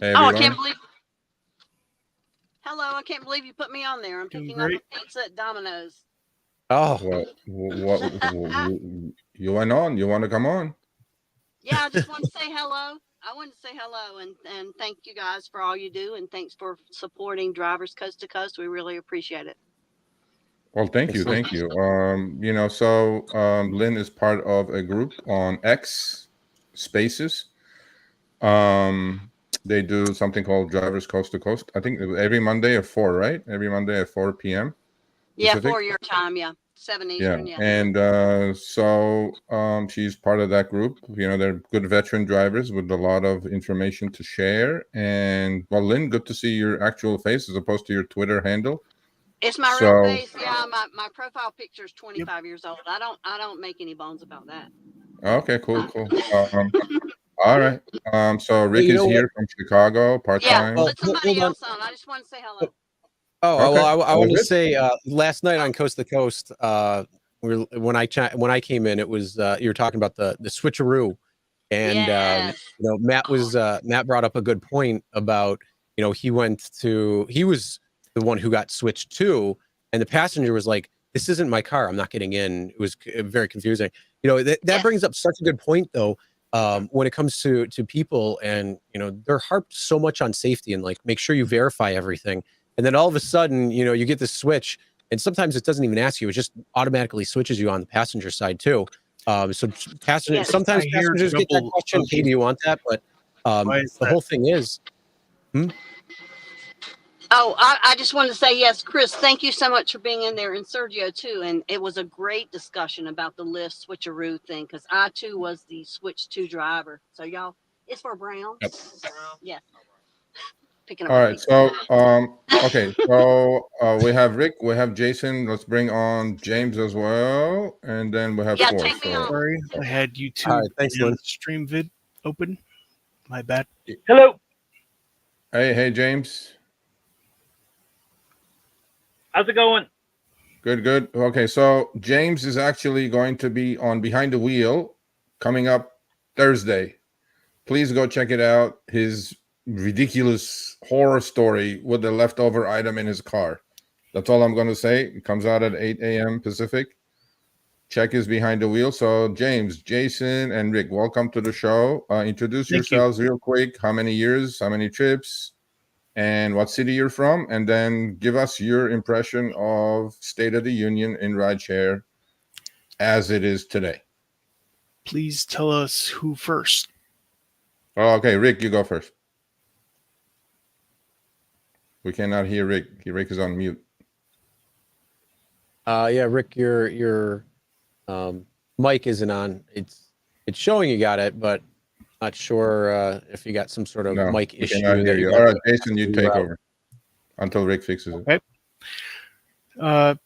Hey, everyone. I can't believe. Hello, I can't believe you put me on there. I'm picking up a pizza at Domino's. Oh, you went on. You want to come on? Yeah, I just want to say hello. I wanted to say hello and thank you guys for all you do, and thanks for supporting Drivers Coast to Coast. We really appreciate it. Well, thank you. So Lynn is part of a group on X Spaces. They do something called Drivers Coast to Coast. I think every Monday at 4, right? Every Monday at 4 p.m. Yeah, for your time, yeah. 7 Yeah, Eastern, yeah. and so she's part of that group. You know, they're good veteran drivers with a lot of information to share. And well, Lynn, good to see your actual face as opposed to your Twitter handle. It's my So- real face. Yeah, my profile picture is 25 years old. I don't make any bones about that. Okay, cool. All right. So Rick you is know here from Chicago, part-time. Yeah, Well, put somebody hold on. else on. I just want to say hello. Oh, Okay, well, I that wanted was to it. say when I Coast to Coast, when I came in, it was you were talking about the switcheroo, and Yes. Matt brought up a good point about he was the one who got switched to, and the passenger was like, "This isn't my car. I'm not getting in." It was very confusing. That Yes. brings up such a good point though. When it comes to people, and they're harped so much on safety and like make sure you verify everything. And then all of a sudden, you get this switch, and sometimes it doesn't even ask you; it just automatically switches you on the passenger side too. So Yes. sometimes I hear passengers get that double question, "Hey, do you want that?" But Why is the that? whole thing is, Oh, I just wanted to say yes, Chris. Thank you so much for being in there, and Sergio too. And it was a great discussion about the Lyft switcheroo thing because I too was the switch to driver. So y'all, it's for Brown. Yep. Yes. Picking up. All right. So okay. So we have Rick, we have Jason. Let's bring on James as well, and then we have Yeah, four. take me So on. Sorry, I had YouTube All right, thanks, and Lynn. stream vid open. My bad. Hello. hey, James. How's it going? Good. Okay, so James is actually going to be on Behind the Wheel coming up Thursday. Please go check it out. His ridiculous horror story with the leftover item in his car. That's all I'm going to say. It comes out at 8 a.m. Pacific. Check his Behind the Wheel. So James, Jason, and Rick, welcome to the show. Introduce Thank you. yourselves real quick. How many years? How many trips? And what city you're from, and then give us your impression of State of the Union in rideshare as it is today. Please tell us who first. Oh, okay, Rick, you go first. We cannot hear Rick. Rick is on mute. Yeah, Rick, your mic isn't on. It's showing you got it, but not sure if you got some sort of No, mic we issue. cannot hear that you. might All right, have Jason, you to, take over until Rick fixes it. Okay.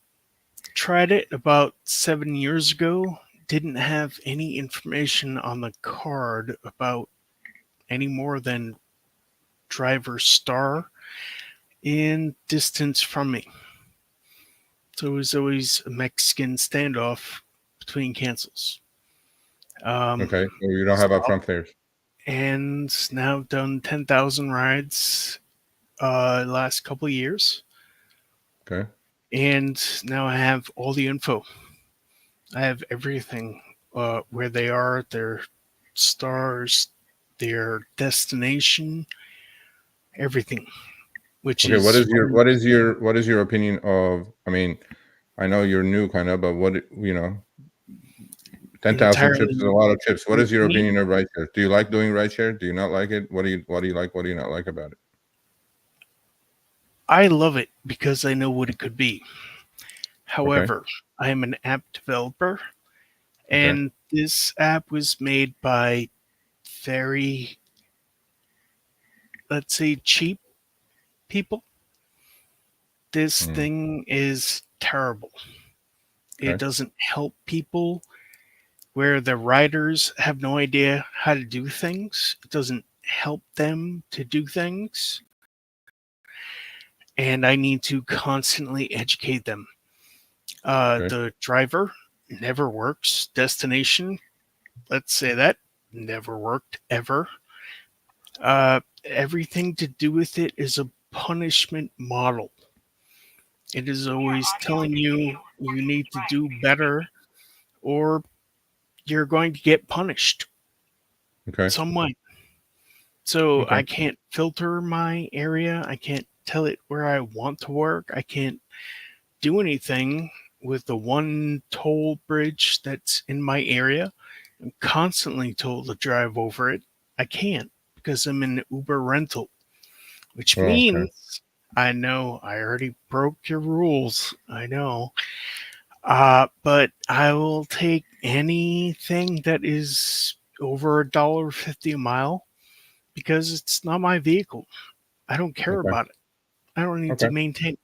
Tried it about 7 years ago. Didn't have any information on the card about any more than driver star and distance from me. So it was always a Mexican standoff between cancels. Okay, so you don't have upfront fares. And now I've done 10,000 rides last couple of years. Okay. And now I have all the info. I have everything, where they are, their stars, their destination, everything. Which Okay, is what is your opinion of? I mean, I know you're new, kind of, but 10,000 trips is a lot of trips. What is your opinion of rideshare? Do you like doing rideshare? Do you not like it? What do you like? What do you not like about it? I love it because I know what it could be. However, I am an app developer, and this app was made by very, let's say, cheap people. This thing is terrible. It doesn't help people where the riders have no idea how to do things. It doesn't help them to do things. And I need to constantly educate them. The driver never works. Destination, let's say that, never worked ever. Everything to do with it is a punishment model. It is always telling you you need to do better or you're going to get punished some way. So I can't filter my area. I can't tell it where I want to work. I can't do anything with the one toll bridge that's in my area. I'm constantly told to drive over it. I can't because I'm in Uber rental, which means I know I already broke your rules. I know. But I will take anything that is over $1.50 a mile because it's not my vehicle. I don't care Okay. about it. I don't need Okay. to maintain.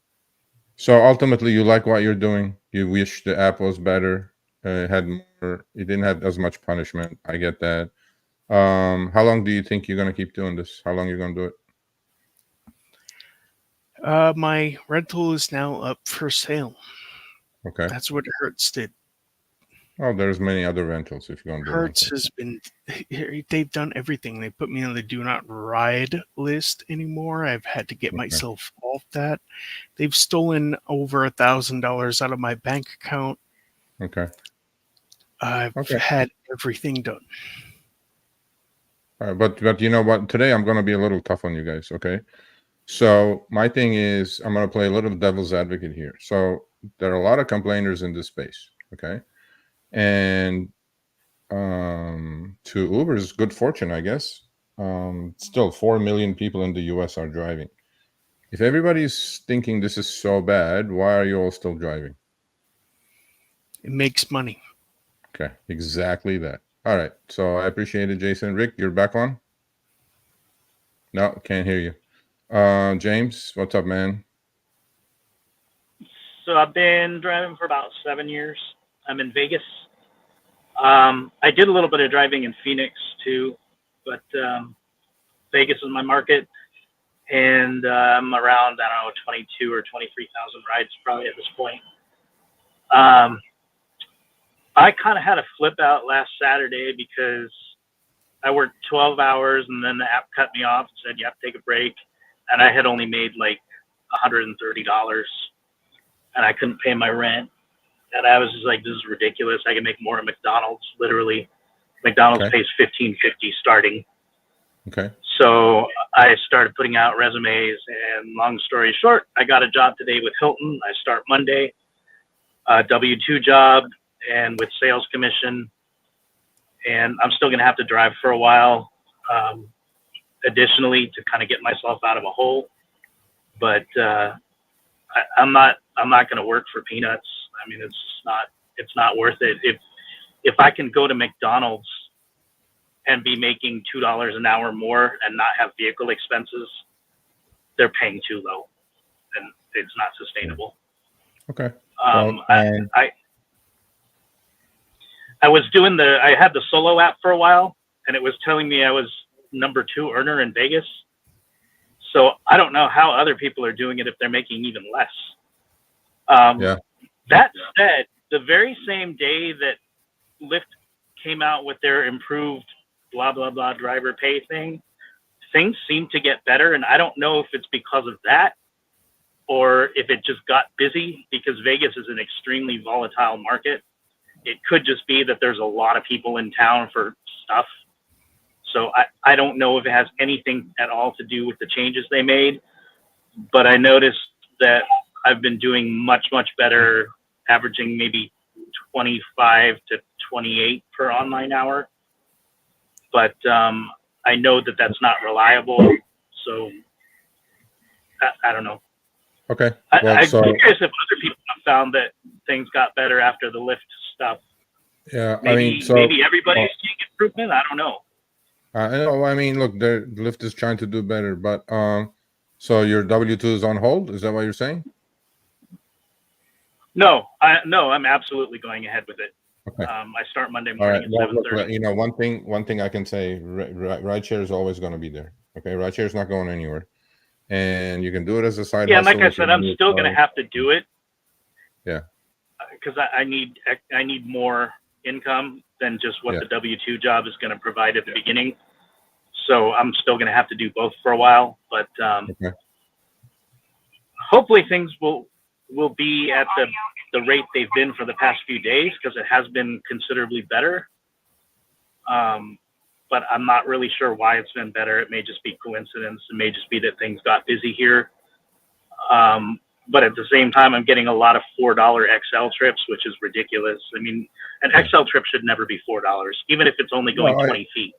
So ultimately, you like what you're doing. You wish the app was better. It had more. It didn't have as much punishment. I get that. How long do you think you're gonna keep doing this? How long you're gonna do it? My rental is now up for sale. Okay. That's what Hertz did. Oh, there's many other rentals if you're gonna do Hertz rentals. has been, they've done everything. They put me on the do not ride list anymore. I've had to get Okay. myself off that. They've stolen over $1,000 out of my bank account. Okay. I've Okay. had everything done. But you know what? Today I'm gonna be a little tough on you guys. Okay. So my thing is, I'm gonna play a little devil's advocate here. So there are a lot of complainers in this space. Okay. And to Uber's good fortune, I guess. Still 4 million people in the US are driving. If everybody's thinking this is so bad, why are you all still driving? It makes money. Okay, exactly that. All right. So I appreciate it, Jason. Rick, you're back on? No, can't hear you. James, what's up, man? So I've been driving for about 7 years. I'm in Vegas. I did a little bit of driving in Phoenix too, but Vegas is my market, and I'm around, I don't know, 22 or 23,000 rides probably at this point. I kind of had a flip out last Saturday because I worked 12 hours and then the app cut me off and said, you have to take a break. And I had only made like $130 and I couldn't pay my rent. And I was just like, this is ridiculous. I can make more at McDonald's, literally. McDonald's Okay. pays $15.50 starting. Okay. So I started putting out resumes, and long story short, I got a job today with Hilton. I start Monday, a W-2 job and with sales commission. And I'm still going to have to drive for a while, additionally, to kind of get myself out of a hole. But I'm not going to work for peanuts. I mean, it's not worth it. If I can go to McDonald's and be making $2 an hour more and not have vehicle expenses, they're paying too low, and it's not sustainable. Okay. I was doing I had the Solo app for a while, and it was telling me I was number 2 earner in Vegas. So I don't know how other people are doing it if they're making even less. Yeah. That said, the very same day that Lyft came out with their improved blah, blah, blah driver pay thing, things seem to get better. And I don't know if it's because of that or if it just got busy, because Vegas is an extremely volatile market. It could just be that there's a lot of people in town for stuff. So I don't know if it has anything at all to do with the changes they made, but I noticed that I've been doing much, much better, averaging maybe 25 to 28 per online hour. But I know that that's not reliable. So I don't know. Okay. I'm curious if other people have found that things got better after the Lyft stuff. Yeah. Maybe everybody's seeing improvement. I don't know. I mean, look, the Lyft is trying to do better, but so your W-2 is on hold? Is that what you're saying? No, I'm absolutely going ahead with it. Okay. I start Monday All right. morning Well, at look, 7:30. you know, one thing I can say, rideshare is always going to be there. Okay, rideshare is not going anywhere, and you can do it as a side hustle. Yeah, like I said, I'm still going to have to do it. Yeah. Because I need more income than just what the W-2 job is going to provide at the beginning. So I'm still going to have to do both for a while, but hopefully things will be at the rate they've been for the past few days, because it has been considerably better. But I'm not really sure why it's been better. It may just be coincidence. It may just be that things got busy here. But at the same time, I'm getting a lot of $4 XL trips, which is ridiculous. I mean, an XL trip should never be $4, even if it's only going 20 feet.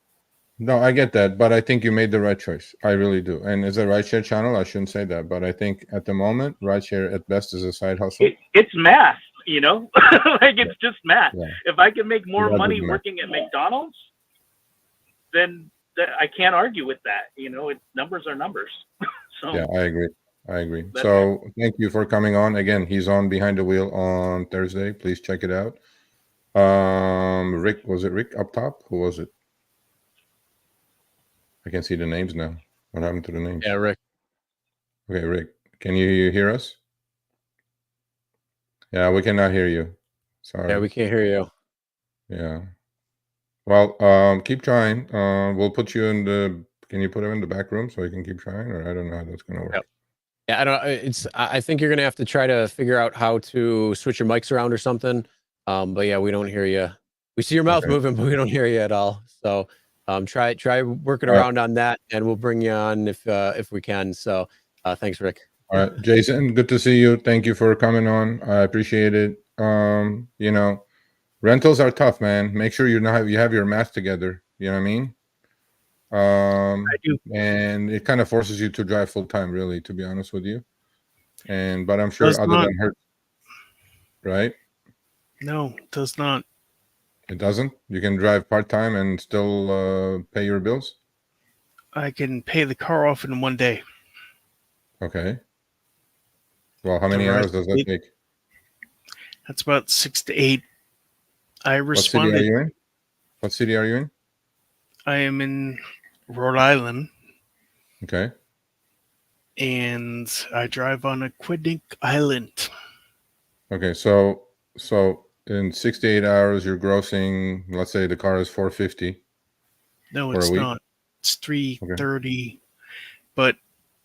No, I get that, but I think you made the right choice. I really do. And as a rideshare channel, I shouldn't say that, but I think at the moment, rideshare at best is a side hustle. It's math. You know, like it's just math. Yeah. If I can make more Yeah, money good math. working at McDonald's, then I can't argue with that. You know, numbers are numbers. So Yeah, I agree. That's So thank you for coming on. Again, he's on Behind the Wheel on Thursday. Please check it out. Rick, was it Rick up top? Who was it? I can see the names now. What happened to the names? Yeah, Rick. Okay, Rick, can you hear us? Yeah, we cannot hear you. Sorry. Yeah, we can't hear you. Yeah. Well, keep trying. We'll put you in the. Can you put him in the back room so he can keep trying? Or I don't know how that's gonna work. Yep. Yeah, I don't. I think you're gonna have to try to figure out how to switch your mics around or something. But yeah, we don't hear you. We see your mouth Okay. moving, but we don't hear you at all. So, try working All right. around on that, and we'll bring you on if we can. So, thanks, Rick. All right, Jason, good to see you. Thank you for coming on. I appreciate it. You know, rentals are tough, man. Make sure you have your math together. You know what I mean? I do. And it kind of forces you to drive full time, really, to be honest with you. But I'm sure Does other not. than her, right? No, does not. It doesn't. You can drive part time and still pay your bills. I can pay the car off in one day. Okay. Well, how The many rest hours does that of it- take? That's about 6 to 8. I What city are responded. you in? What city are you in? I am in Rhode Island, Okay. and I drive on Aquidneck Island. Okay. So in 68 hours, you're grossing. Let's say the car is 450. No, For a it's week? not. It's 330, but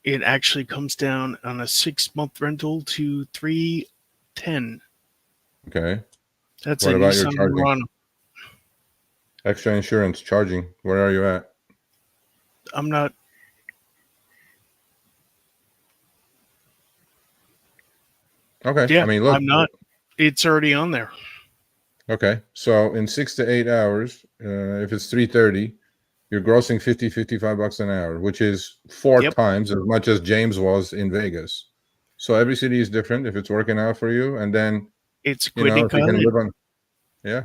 it actually comes down on a 6-month rental to 310. Okay. That's What a about your Nissan charging? Murano. Extra insurance, charging. Where are you at? I'm not. Okay. Yeah, I mean, look. I'm not. It's already on there. Okay. So in 6 to 8 hours, if it's 330, you're grossing 55 bucks an hour, which is 4 Yep. times as much as James was in Vegas. So every city is different if it's working out for you. And then, It's you know, Aquidneck if you can Island. live on. Yeah.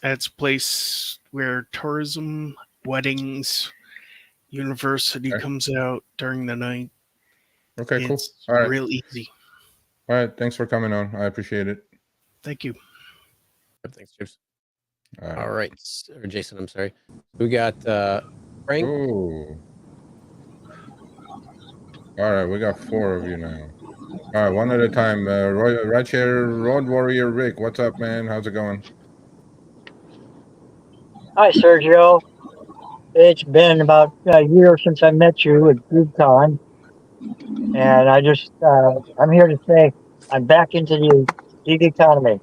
That's a place where tourism, weddings, university Okay. comes out during the night. Okay, cool. It's All right. real easy. All right. Thanks for coming on. I appreciate it. Thank you. Thanks, James. All right. All right, or Jason. I'm sorry. We got Frank. Oh. All right. We got 4 of you now. All right. One at a time. Rideshare Road Warrior Rick. What's up, man? How's it going? Hi, Sergio. It's been about a year since I met you at GroupCon, and I'm here to say I'm back into the gig economy.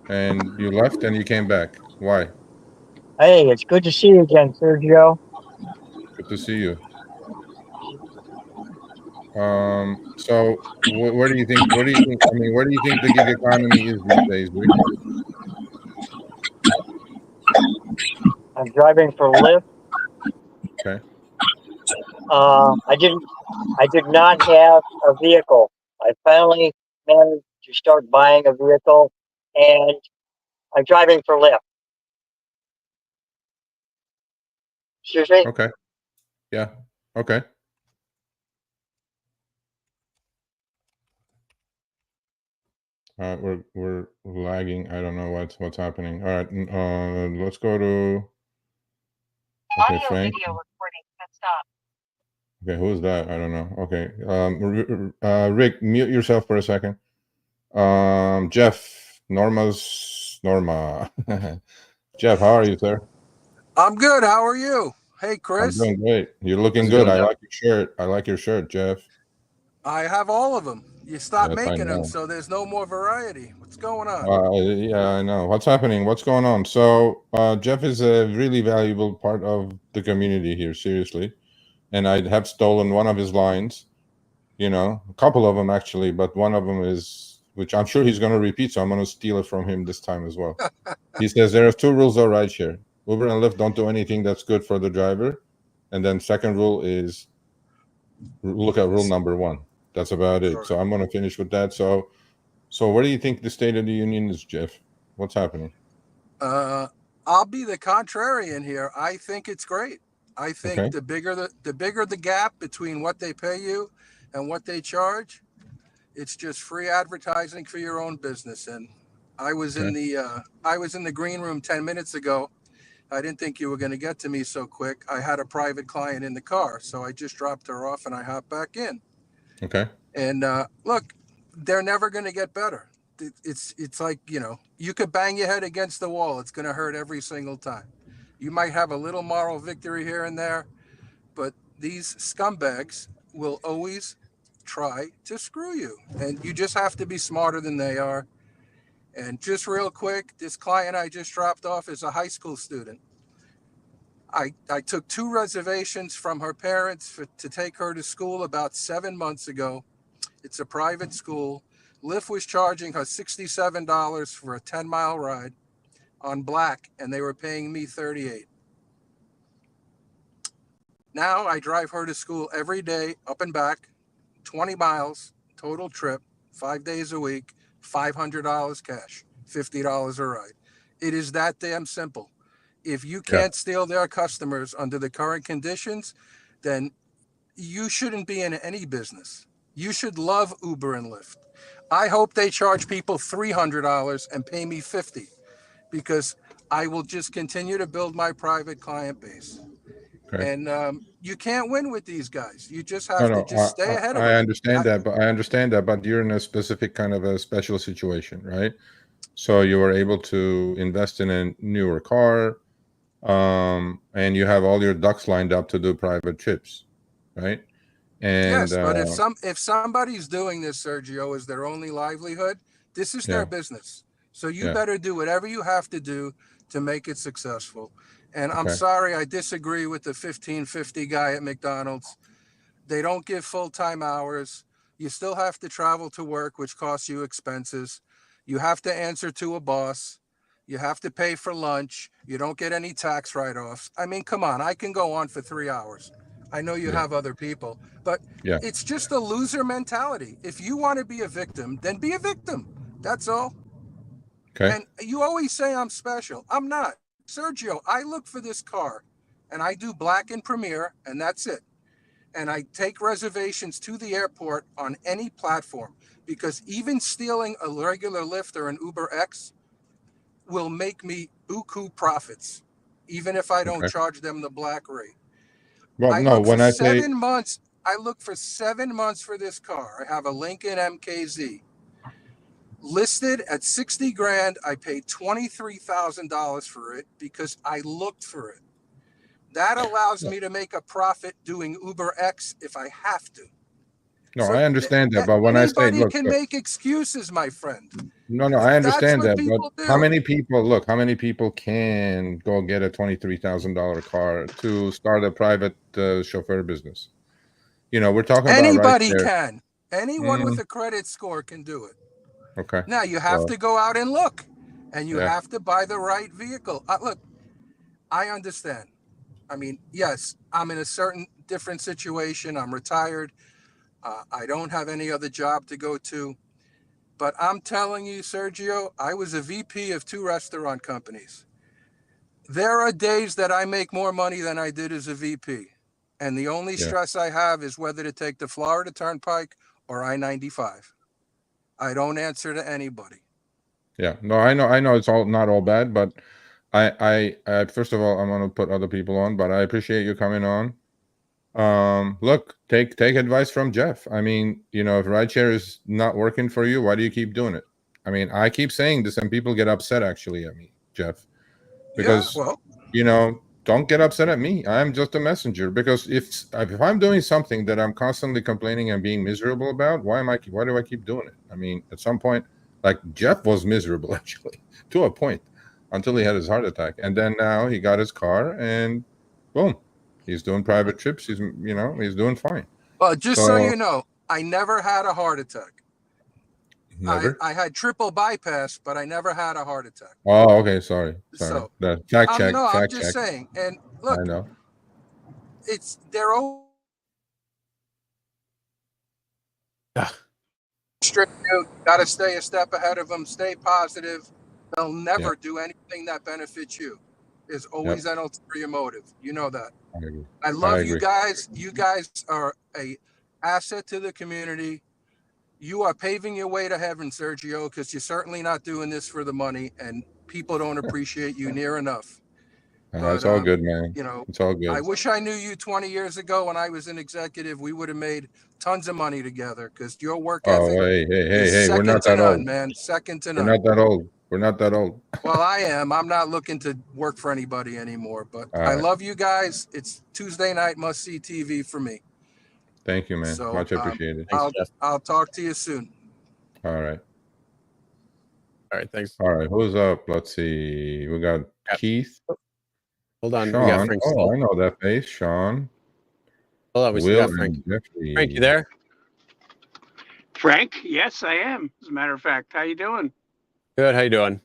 And you left and you came back. Why? Hey, it's good to see you again, Sergio. Good to see you. So where do you think? Where do you think? I mean, where do you think the gig economy is these days, Rick? I'm driving for Lyft. Okay. I did not have a vehicle. I finally managed to start buying a vehicle, and I'm driving for Lyft. Excuse me? Okay. Yeah. Okay. We're lagging. I don't know what's happening. All right. Let's go to. Okay, Frank. Video recording has stopped. Okay, who is that? I don't know. Okay. Rick, mute yourself for a second. Jeff, Norma. Jeff, how are you, sir? I'm good. How are you? Hey, I'm Chris. doing great. You're looking How's it good. going, I Jeff? like your shirt. I like your shirt, Jeff. I have all of them. You stopped Yes, I making them, know. so there's no more variety. What's going on? Yeah, I know. What's happening? What's going on? So, Jeff is a really valuable part of the community here, seriously. And I have stolen one of his lines, you know, a couple of them actually, but one of them is, which I'm sure he's going to repeat, so I'm going to steal it from him this time as well. He says there are 2 rules of rideshare. Uber and Lyft don't do anything that's good for the driver. And then second rule is look at rule number 1. That's about it. Sure. So I'm going to finish with that. So what do you think the State of the Union is, Jeff? What's happening? I'll be the contrarian here. I think it's great. I think Okay. the bigger the gap between what they pay you and what they charge, it's just free advertising for your own business. And I was in the green room 10 minutes ago. I didn't think you were going to get to me so quick. I had a private client in the car, so I just dropped her off and I hopped back in. Okay. And look, they're never going to get better. It's like, you could bang your head against the wall. It's going to hurt every single time. You might have a little moral victory here and there, but these scumbags will always try to screw you. And you just have to be smarter than they are. And just real quick, this client I just dropped off is a high school student. I took 2 reservations from her parents to take her to school about 7 months ago. It's a private school. Lyft was charging her $67 for a 10-mile ride on Black, and they were paying me $38. Now I drive her to school every day, up and back, 20 miles, total trip, 5 days a week, $500 cash, $50 a ride. It is that damn simple. If you can't steal their customers under the current conditions, then you shouldn't be in any business. You should love Uber and Lyft. I hope they charge people $300 and pay me $50, because I will just continue to build my private client base. Okay. And you can't win with these guys. You just have to just stay ahead of I them. understand that, but you're in a specific kind of a special situation, right? So you were able to invest in a newer car, and you have all your ducks lined up to do private trips, right? And Yes, but if somebody's doing this, Sergio, as their only livelihood, this is their business. So you better do whatever you have to do to make it successful. And I'm sorry, I disagree with the 1550 guy at McDonald's. They don't give full-time hours. You still have to travel to work, which costs you expenses. You have to answer to a boss. You have to pay for lunch. You don't get any tax write-offs. I mean, come on, I can go on for 3 hours. I know you have other people, but it's just a loser mentality. If you want to be a victim, then be a victim. That's all. Okay. And you always say I'm special. I'm not. Sergio, I look for this car, and I do Black and Premier, and that's it. And I take reservations to the airport on any platform, because even stealing a regular Lyft or an Uber X will make me buku profits, even if I don't charge them the Black rate. Well, I no, look when for I say 7 months. I look for 7 months for this car. I have a Lincoln MKZ listed at 60 grand. I paid $23,000 for it because I looked for it. That allows me to make a profit doing Uber X if I have to. No, So I understand that, but when I say, anybody look, can make excuses, my friend. no, I understand That's that, what but people how do. many people can go get a $23,000 car to start a private chauffeur business? We're talking about right Anybody there. can. Anyone with a credit score can do it. Okay. Now you have to go out and look, and you Yeah. have to buy the right vehicle. Look, I understand. I mean, yes, I'm in a certain different situation. I'm retired. I don't have any other job to go to. But I'm telling you, Sergio, I was a VP of 2 restaurant companies. There are days that I make more money than I did as a VP. And the only stress I have is whether to take the Florida Turnpike or I-95. I don't answer to anybody. Yeah. No, I know it's all not all bad, but I first of all, I'm going to put other people on, but I appreciate you coming on. Look, take advice from Jeff. I mean, if rideshare is not working for you, why do you keep doing it? I mean, I keep saying this and people get upset actually at me, Jeff, because don't get upset at me. I'm just a messenger, because if I'm doing something that I'm constantly complaining and being miserable about, why do I keep doing it? I mean, at some point, like Jeff was miserable actually to a point until he had his heart attack, and then now he got his car and boom. He's doing private trips. He's doing fine. Well, just so you know, I never had a heart attack. Never? I had triple bypass, but I never had a heart attack. Oh, okay. Sorry. So, fact check. No, fact I'm check. just saying. And look, I know. they're frustrate you. Got to stay a step ahead of them. Stay positive. They'll never do anything that benefits you. There's always an ulterior motive. You know that. I agree. I love I you agree. guys. You guys are a asset to the community. You are paving your way to heaven, Sergio, because you're certainly not doing this for the money, and people don't appreciate you near enough. But It's all good, man. you know, It's all good. I wish I knew you 20 years ago when I was an executive. We would have made tons of money together because your work ethic hey, is we're not second to that old. none, man. Second to We're none. not that old. We're not that old. Well, I am. I'm not looking to work for anybody anymore, but All I right. love you guys. It's Tuesday night must-see TV for me. Thank you, man. So Much appreciated. Thanks, Jeff. I'll talk to you soon. All right. All right, thanks. All right. Who's up? Let's see. We got Keith. Hold on. We got Sean. Frank Oh, still. I know that face. Sean. Hold on. We still Will got Frank. and Jeffrey. Frank, you there? Frank, yes, I am. As a matter of fact, how you doing? Good. How you doing?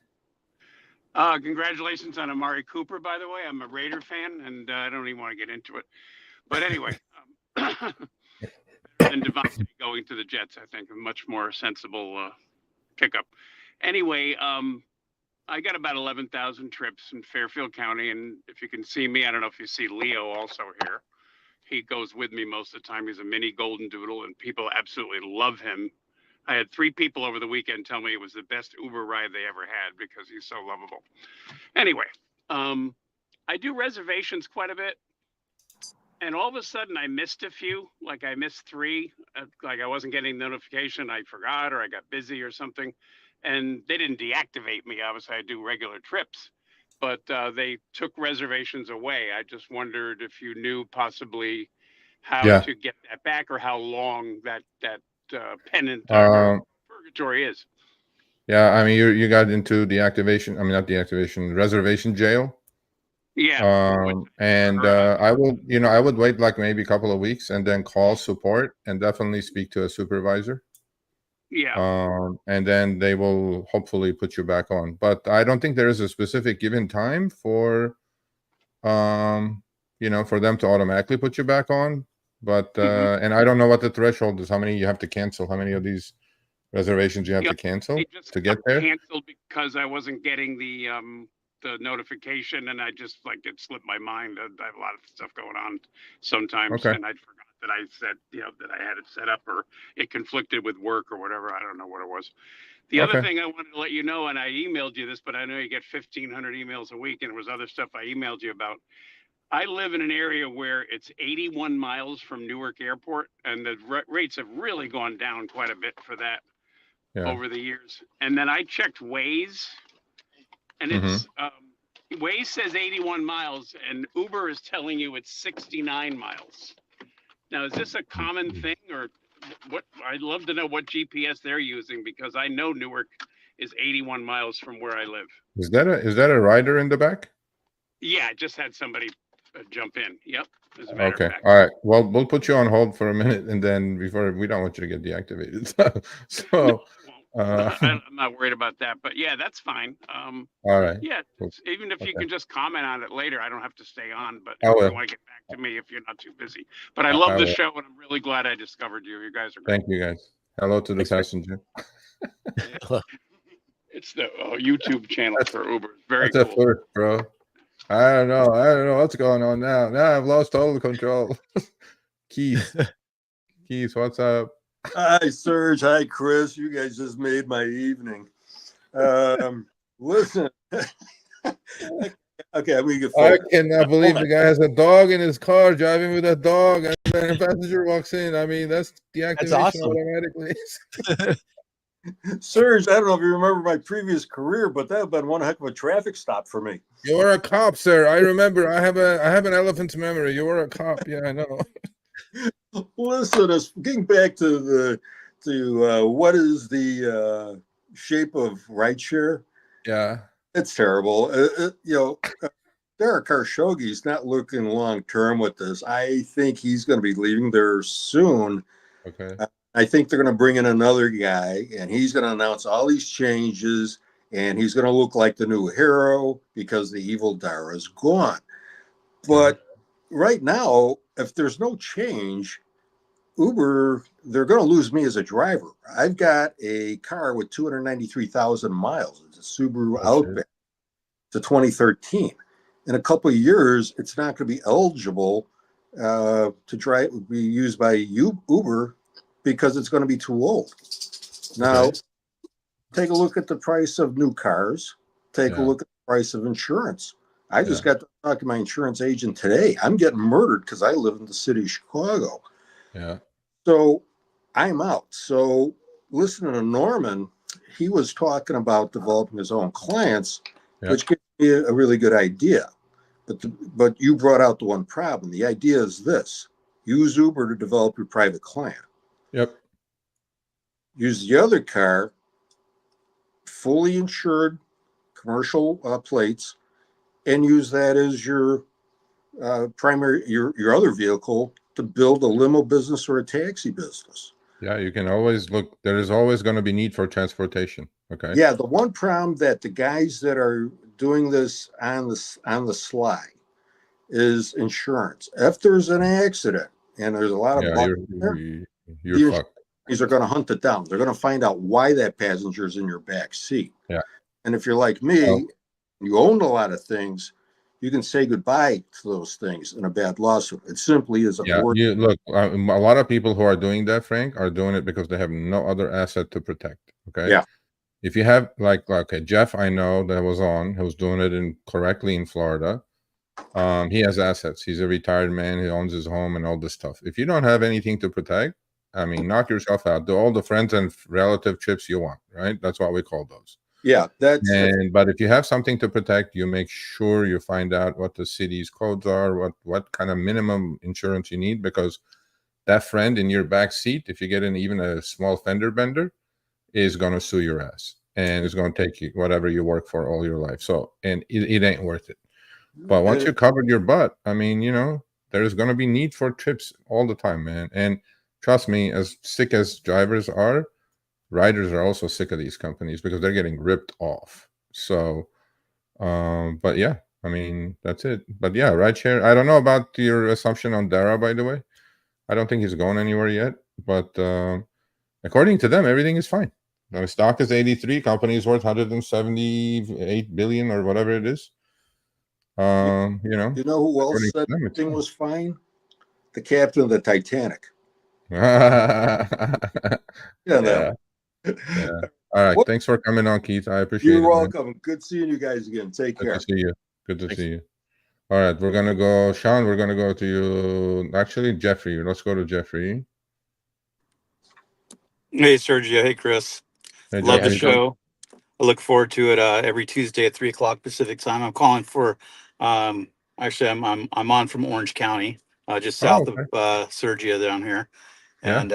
Congratulations on Amari Cooper, by the way. I'm a Raider fan, and I don't even want to get into it. But anyway, and Devontae going to the Jets, I think, a much more sensible pickup. Anyway, I got about 11,000 trips in Fairfield County, and if you can see me, I don't know if you see Leo also here. He goes with me most of the time. He's a mini golden doodle, and people absolutely love him. I had 3 people over the weekend tell me it was the best Uber ride they ever had because he's so lovable. Anyway, I do reservations quite a bit. And all of a sudden I missed a few, like I missed 3, like I wasn't getting notification. I forgot, or I got busy or something. And they didn't deactivate me. Obviously I do regular trips, but they took reservations away. I just wondered if you knew possibly how to get that back, or how long that pennant purgatory is. Yeah, I mean, you got into deactivation. I mean, not deactivation, reservation jail. Yeah. And I would wait like maybe a couple of weeks and then call support and definitely speak to a supervisor. Yeah. And then they will hopefully put you back on. But I don't think there is a specific given time for, for them to automatically put you back on. But and I don't know what the threshold is. How many you have to cancel? How many of these reservations you have to cancel to get there? Canceled because I wasn't getting the notification, and I just it slipped my mind. I have a lot of stuff going on sometimes, and I forgot that I said that I had it set up, or it conflicted with work or whatever. I don't know what it was. The other thing I wanted to let you know, and I emailed you this, but I know you get 1,500 emails a week, and there was other stuff I emailed you about. I live in an area where it's 81 miles from Newark Airport, and the rates have really gone down quite a bit for that over the years. And then I checked Waze, and it's Waze says 81 miles, and Uber is telling you it's 69 miles. Now, is this a common thing, or what? I'd love to know what GPS they're using, because I know Newark is 81 miles from where I live. Is that a rider in the back? Yeah, I just had somebody jump in. Yep. As a matter Okay. of fact. All right. Well, we'll put you on hold for a minute, and then we don't want you to get deactivated. So I'm not worried about that, but yeah, that's fine. all right. Yeah, even if you can just comment on it later, I don't have to stay on, but I if will. you want to get back to me if you're not too busy. But I love the show, and I'm really glad I discovered you. You guys are great. Thank you, guys. Hello to the passenger. It's the YouTube channel for Uber. It's very That's cool. a first, bro. I don't know what's going on now. Now I've lost total control. Keith, what's up? Hi, Serge. Hi, Chris. You guys just made my evening. Listen. Okay, I'm gonna get I focused. cannot believe the guy has a dog in his car, driving with a dog, and then a passenger walks in. I mean, that's deactivation awesome. automatically. Serge, I don't know if you remember my previous career, but that would have been one heck of a traffic stop for me. You were a cop, sir. I remember. I have an elephant's memory. You were a cop. Yeah, I know. Listen, getting back to what is the shape of rideshare? Yeah, it's terrible. Derek Khashoggi's not looking long term with this. I think he's going to be leaving there soon. Okay. I think they're going to bring in another guy, and he's going to announce all these changes, and he's going to look like the new hero because the evil Dara is gone. But right now, if there's no change, Uber, they're going to lose me as a driver. I've got a car with 293,000 miles. It's a Subaru Outback. It's a 2013. In a couple of years, it's not going to be eligible to be used by Uber because it's going to be too old. Now, take a look at the price of new cars. Take a look at the price of insurance. I just got to talk to my insurance agent today. I'm getting murdered because I live in the city of Chicago. Yeah. So I'm out. So listening to Norman, he was talking about developing his own clients, which gives me a really good idea. But you brought out the one problem. The idea is this: use Uber to develop your private client. Yep. Use the other car, fully insured, commercial plates, and use that as your your other vehicle to build a limo business or a taxi business. Yeah, you can always look. There is always going to be need for transportation. Okay. Yeah, the one problem that the guys that are doing this on the sly is insurance. If there's an accident and there's a lot of you're fucked. These are going to hunt it down. They're going to find out why that passenger's in your back seat. Yeah. And if you're like me, you own a lot of things, you can say goodbye to those things in a bad lawsuit. It simply is a look, a lot of people who are doing that, Frank, are doing it because they have no other asset to protect. Okay. Yeah. If you have Jeff, I know that who's doing it correctly in Florida. He has assets. He's a retired man. He owns his home and all this stuff. If you don't have anything to protect, I mean, knock yourself out. Do all the friends and relative trips you want, right? That's what we call those. Yeah, but if you have something to protect, you make sure you find out what the city's codes are, what kind of minimum insurance you need, because that friend in your back seat, if you get in even a small fender bender, is going to sue your ass, and it's going to take you whatever you work for all your life. So, and it ain't worth it. But once you covered your butt, I mean, there's going to be need for trips all the time, man. And trust me, as sick as drivers are, riders are also sick of these companies because they're getting ripped off. So, but yeah, I mean, that's it. But yeah, rideshare. I don't know about your assumption on Dara, by the way. I don't think he's going anywhere yet. But according to them, everything is fine. The stock is 83. Company is worth 178 billion or whatever it is. You know who else said everything was fine? The captain of the Titanic. Yeah. All right. Thanks for coming on, Keith. I appreciate it. You're welcome. Man. Good seeing you guys again. Take care. Good to see you. Good to see you. All right. We're going to go, Sean, we're going to go to you. Actually, Jeffrey. Let's go to Jeffrey. Hey, Sergio. Hey, Chris. Hey, love the show. I look forward to it every Tuesday at 3:00 Pacific time. I'm calling for, actually, I'm on from Orange County, just south of Sergio down here. And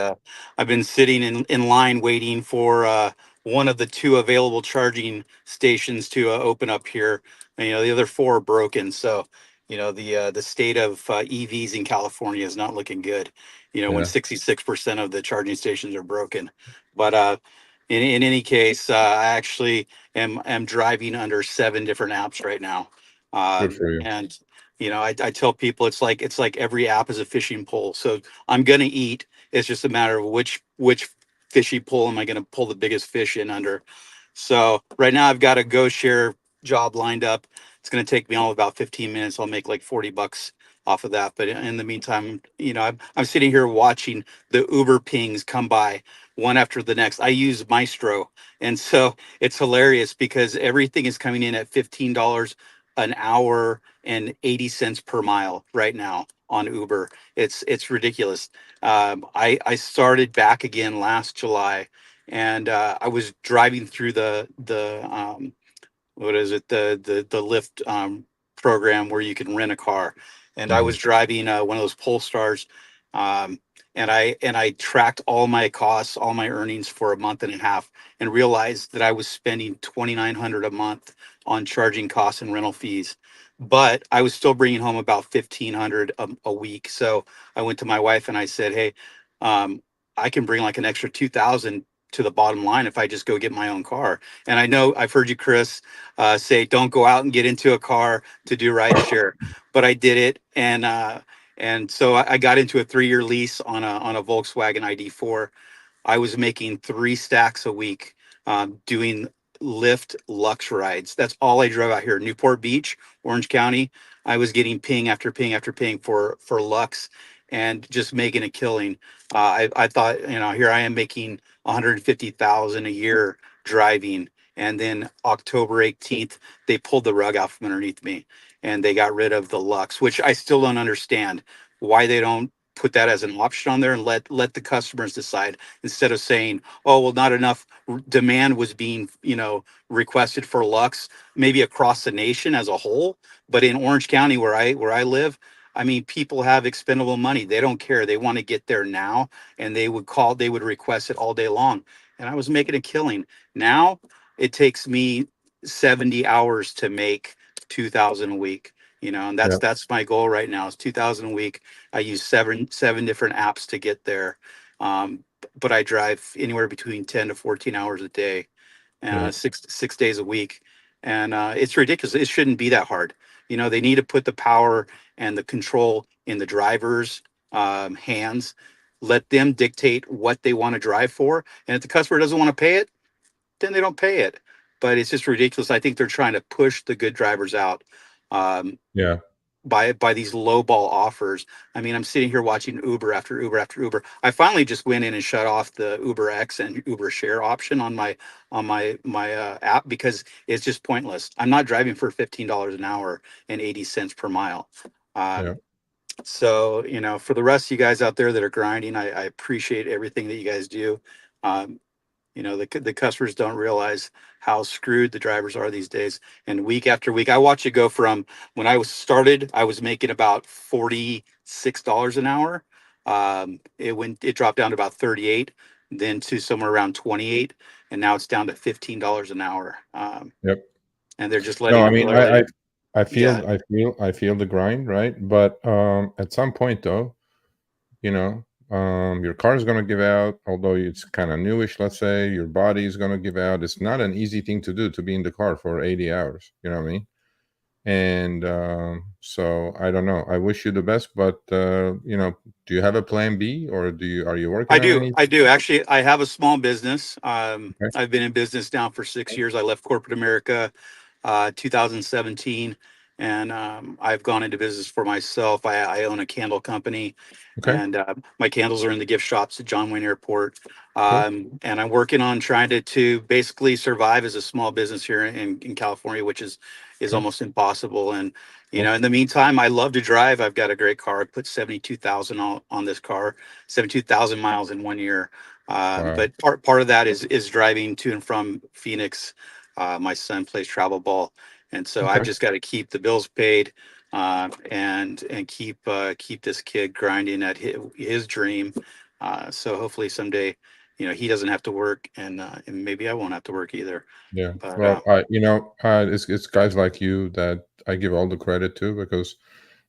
I've been sitting in line waiting for one of the two available charging stations to open up here. And, the other four are broken. So, the state of EVs in California is not looking good, when 66% of the charging stations are broken. But in any case, I actually am driving under 7 different apps right now. Good for you. And, I tell people it's like every app is a fishing pole. So I'm going to eat. It's just a matter of which fishy pole am I going to pull the biggest fish in under. So right now I've got a GoShare job lined up. It's going to take me all about 15 minutes. I'll make like $40 off of that. But in the meantime, I'm sitting here watching the Uber pings come by one after the next. I use Maestro. And so it's hilarious because everything is coming in at $15 an hour and 80 cents per mile right now on Uber. It's ridiculous. I started back again last July, and I was driving through the what is it, the Lyft program where you can rent a car, and I was driving one of those Polestars, and I tracked all my costs, all my earnings for a month and a half, and realized that I was spending $2,900 a month on charging costs and rental fees, but I was still bringing home about $1,500 a week. So I went to my wife and I said, "Hey, I can bring like an extra 2,000 to the bottom line if I just go get my own car." And I know I've heard you, Chris, say don't go out and get into a car to do rideshare, but I did it, and And so I got into a 3-year lease on a Volkswagen ID4. I was making 3 stacks a week, doing Lyft Lux rides. That's all I drove out here. Newport Beach, Orange County. I was getting ping after ping after ping for Lux, and just making a killing. I thought, here I am making 150,000 a year driving, and then October 18th they pulled the rug out from underneath me, and they got rid of the Lux, which I still don't understand why they don't put that as an option on there and let the customers decide, instead of saying, oh, well, not enough demand was being requested for Lux, maybe across the nation as a whole. But in Orange County, where I live, I mean, people have expendable money. They don't care. They want to get there now, and they would request it all day long. And I was making a killing. Now it takes me 70 hours to make 2,000 a week. And Yeah. that's my goal right now, is 2,000 a week. I use seven different apps to get there. But I drive anywhere between 10 to 14 hours a day, Yeah. 6 days a week. And it's ridiculous. It shouldn't be that hard. They need to put the power and the control in the driver's hands. Let them dictate what they want to drive for. And if the customer doesn't want to pay it, then they don't pay it. But it's just ridiculous. I think they're trying to push the good drivers out. Yeah. By these lowball offers. I mean, I'm sitting here watching Uber after Uber after Uber. I finally just went in and shut off the Uber X and Uber Share option on my app, because it's just pointless. I'm not driving for $15 an hour and 80 cents per mile. Yeah. So, for the rest of you guys out there that are grinding, I appreciate everything that you guys do. The customers don't realize how screwed the drivers are these days. And week after week, I watch it go from when I started, I was making about $46 an hour. It dropped down to about 38, then to somewhere around 28, and now it's down to $15 an hour. Yep. And they're just No, letting I them. mean, I Yeah. I feel the grind, right? But at some point, though, your car is going to give out, although it's kind of newish, let's say. Your body is going to give out. It's not an easy thing to do, to be in the car for 80 hours. You know what I mean? And so I don't know. I wish you the best, but do you have a plan B, or are you working I on do. any? I do. Actually, I have a small business. Okay. I've been in business now for 6 years. I left corporate America 2017, and I've gone into business for myself. I own a candle company, Okay. and my candles are in the gift shops at John Wayne Airport. Cool. And I'm working on trying to basically survive as a small business here in California, which is Okay. almost impossible. And Cool. in the meantime, I love to drive. I've got a great car. I put 72,000 on this car, 72,000 miles in 1 year. Wow. But part of that is driving to and from Phoenix. My son plays travel ball, and so I've Okay. just got to keep the bills paid, and keep this kid grinding at his dream. So hopefully someday, he doesn't have to work, and maybe I won't have to work either. Yeah. But Well, it's guys like you that I give all the credit to, because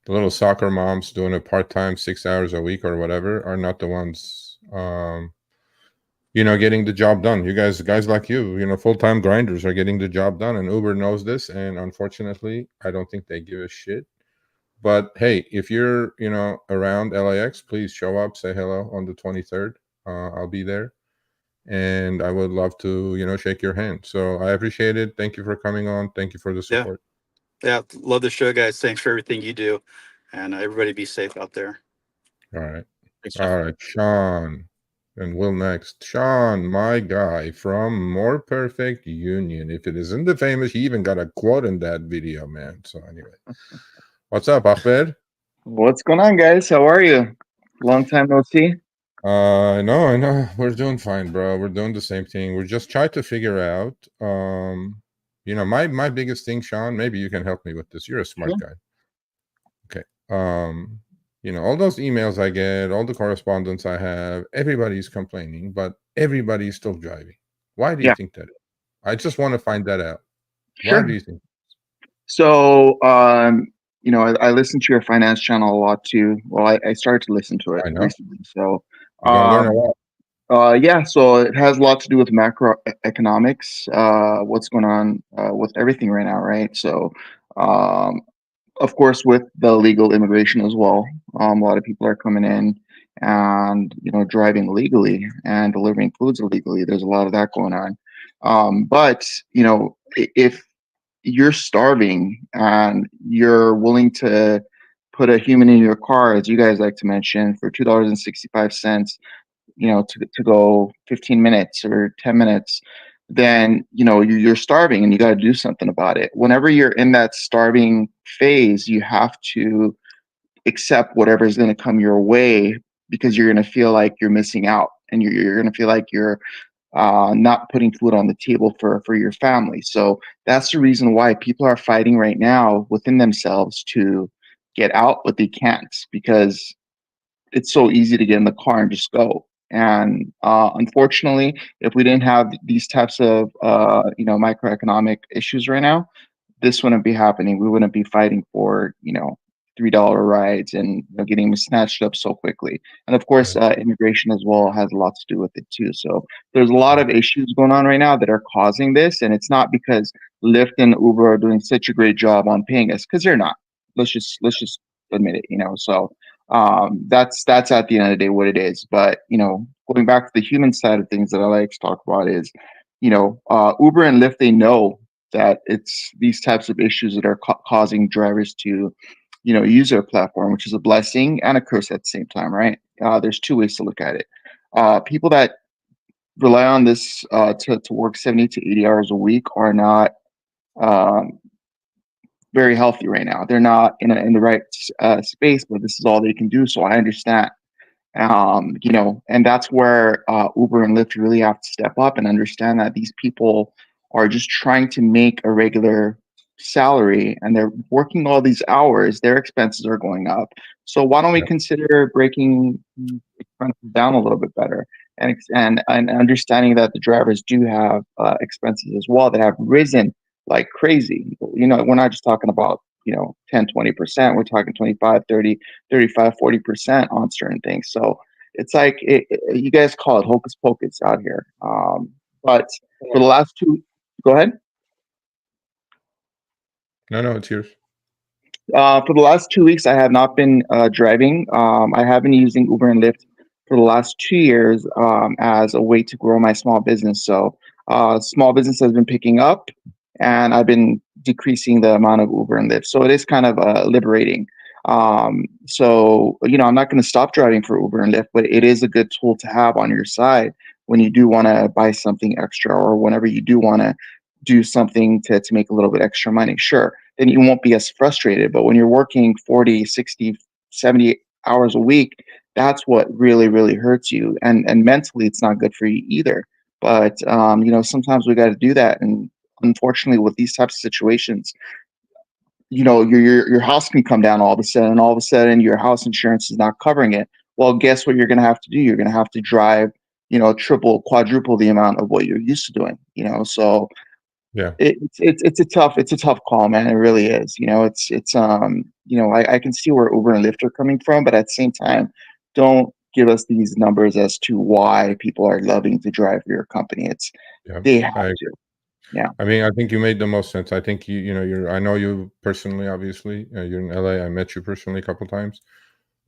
the little soccer moms doing a part-time 6 hours a week or whatever are not the ones, getting the job done. You guys like you, full-time grinders are getting the job done, and Uber knows this. And unfortunately, I don't think they give a shit. But hey, if you're, around LAX, please show up, say hello on the 23rd. I'll be there, and I would love to, shake your hand. So I appreciate it. Thank you for coming on. Thank you for the yeah, support. love the show, guys. Thanks for everything you do, and everybody be safe out there. All right. Thanks, Jeff. All right, Sean. And Will next. Sean, my guy from More Perfect Union. If it isn't the famous, he even got a quote in that video, man. So anyway, what's up, Ahmed? What's going on, guys? How are you? Long time no see. I know. We're doing fine, bro. We're doing the same thing. We're just trying to figure out, my biggest thing, Sean, maybe you can help me with this. You're a smart Sure. guy. Okay. All those emails I get, all the correspondence I have, everybody's complaining, but everybody's still driving. Why do you Yeah, think that is? I just want to find that out. Why sure. do you think? So, I listen to your finance channel a lot too. Well, I started to listen to it I know. recently. So, You're going to learn a lot. yeah, so it has a lot to do with macroeconomics, what's going on with everything right now, right? So, of course, with the illegal immigration as well, a lot of people are coming in and driving illegally and delivering foods illegally. There's a lot of that going on. But if you're starving and you're willing to put a human in your car, as you guys like to mention, for $2.65, to go 15 minutes or 10 minutes, then you're starving and you got to do something about it. Whenever you're in that starving phase, you have to accept whatever is going to come your way, because you're going to feel like you're missing out, and you're going to feel like you're not putting food on the table for your family. So that's the reason why people are fighting right now within themselves to get out, but they can't, because it's so easy to get in the car and just go. And unfortunately, if we didn't have these types of microeconomic issues right now, this wouldn't be happening. We wouldn't be fighting for $3 rides and getting snatched up so quickly. And of course, immigration as well has a lot to do with it too. So there's a lot of issues going on right now that are causing this, and it's not because Lyft and Uber are doing such a great job on paying us, because they're not. Let's just admit it. So that's at the end of the day what it is. But going back to the human side of things that I like to talk about is, Uber and Lyft, they know that it's these types of issues that are causing drivers to use their platform, which is a blessing and a curse at the same time, right? There's two ways to look at it. People that rely on this to work 70 to 80 hours a week are not very healthy right now. They're not in the right space, but this is all they can do. So I understand. And that's where Uber and Lyft really have to step up and understand that these people are just trying to make a regular salary, and they're working all these hours. Their expenses are going up. So why don't we consider breaking expenses down a little bit better, and understanding that the drivers do have expenses as well that have risen like crazy. We're not just talking about 10, 20%. We're talking 25, 30, 35, 40% on certain things. So it's like you guys call it hocus pocus out here. But for the last two, go ahead. No, it's yours. For the last 2 weeks, I have not been driving. I have been using Uber and Lyft for the last 2 years as a way to grow my small business. So small business has been picking up, and I've been decreasing the amount of Uber and Lyft. So it is kind of liberating. So I'm not going to stop driving for Uber and Lyft, but it is a good tool to have on your side when you do want to buy something extra, or whenever you do want to do something to make a little bit extra money. Sure, then you won't be as frustrated. But when you're working 40, 60, 70 hours a week, that's what really, really hurts you. And mentally, it's not good for you either. But, sometimes we got to do that. And unfortunately, with these types of situations, your house can come down all of a sudden, and all of a sudden your house insurance is not covering it. Well, guess what you're going to have to do? You're going to have to drive, triple, quadruple the amount of what you're used to doing, so yeah, it's a tough call, man. It really is. I can see where Uber and Lyft are coming from, but at the same time, don't give us these numbers as to why people are loving to drive for your company. They have to. Yeah. I mean, I think you made the most sense. I think I know you personally, obviously. You're in LA. I met you personally a couple times.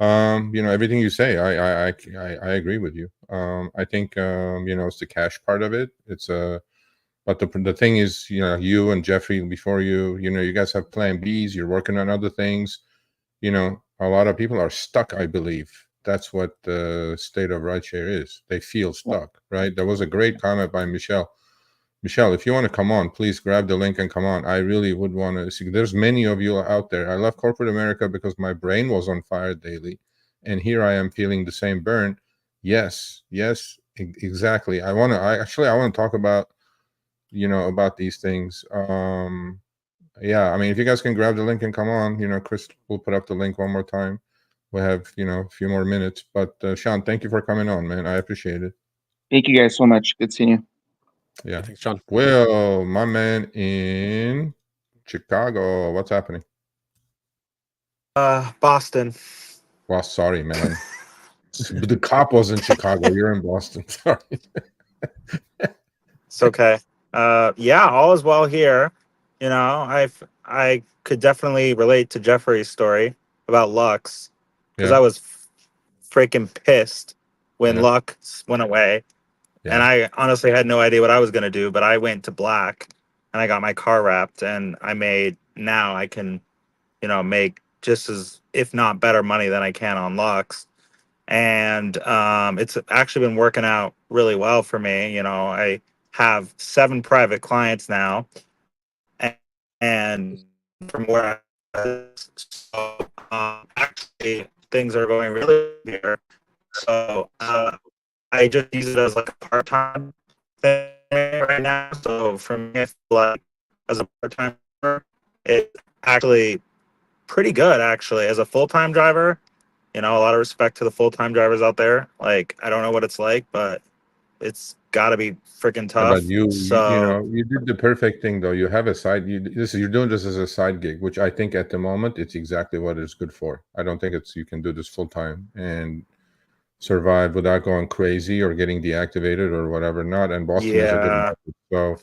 Everything you say, I agree with you. I think it's the cash part of it. But the thing is, you and Jeffrey before you guys have plan Bs. You're working on other things. A lot of people are stuck, I believe. That's what the state of rideshare is. They feel stuck, right? There was a great comment by Michelle. Michelle, if you want to come on, please grab the link and come on. I really would want to see. There's many of you out there. I left corporate America because my brain was on fire daily. And here I am feeling the same burn. Yes, exactly. I want to talk about, about these things. Yeah, I mean, if you guys can grab the link and come on, Chris will put up the link one more time. We'll have, a few more minutes. But Sean, thank you for coming on, man. I appreciate it. Thank you guys so much. Good seeing you. Yeah. Thanks, Sean. Well, my man in Chicago, what's happening? Boston. Well, sorry, man. The cop was in Chicago. You're in Boston. Sorry. It's okay. Yeah, all is well here. I I could definitely relate to Jeffrey's story about Lux because Yeah. I was freaking pissed when Yeah. Lux went away. Yeah. And I honestly had no idea what I was going to do, but I went to black and I got my car wrapped and now I can, make just as, if not better money than I can on Lux. And it's actually been working out really well for me. I have 7 private clients now, and from where so actually things are going really here. So I just use it as like a part-time thing right now. So for me, I feel like as a part-timer, it's actually pretty good. Actually, as a full-time driver, a lot of respect to the full-time drivers out there. Like, I don't know what it's like, but it's got to be freaking Yeah, but tough. So you did the perfect thing though. You have a side. You're doing this as a side gig, which I think at the moment it's exactly what it's good for. I don't think you can do this full time and survive without going crazy or getting deactivated or whatever. Not, and Boston is a good yeah, market. So,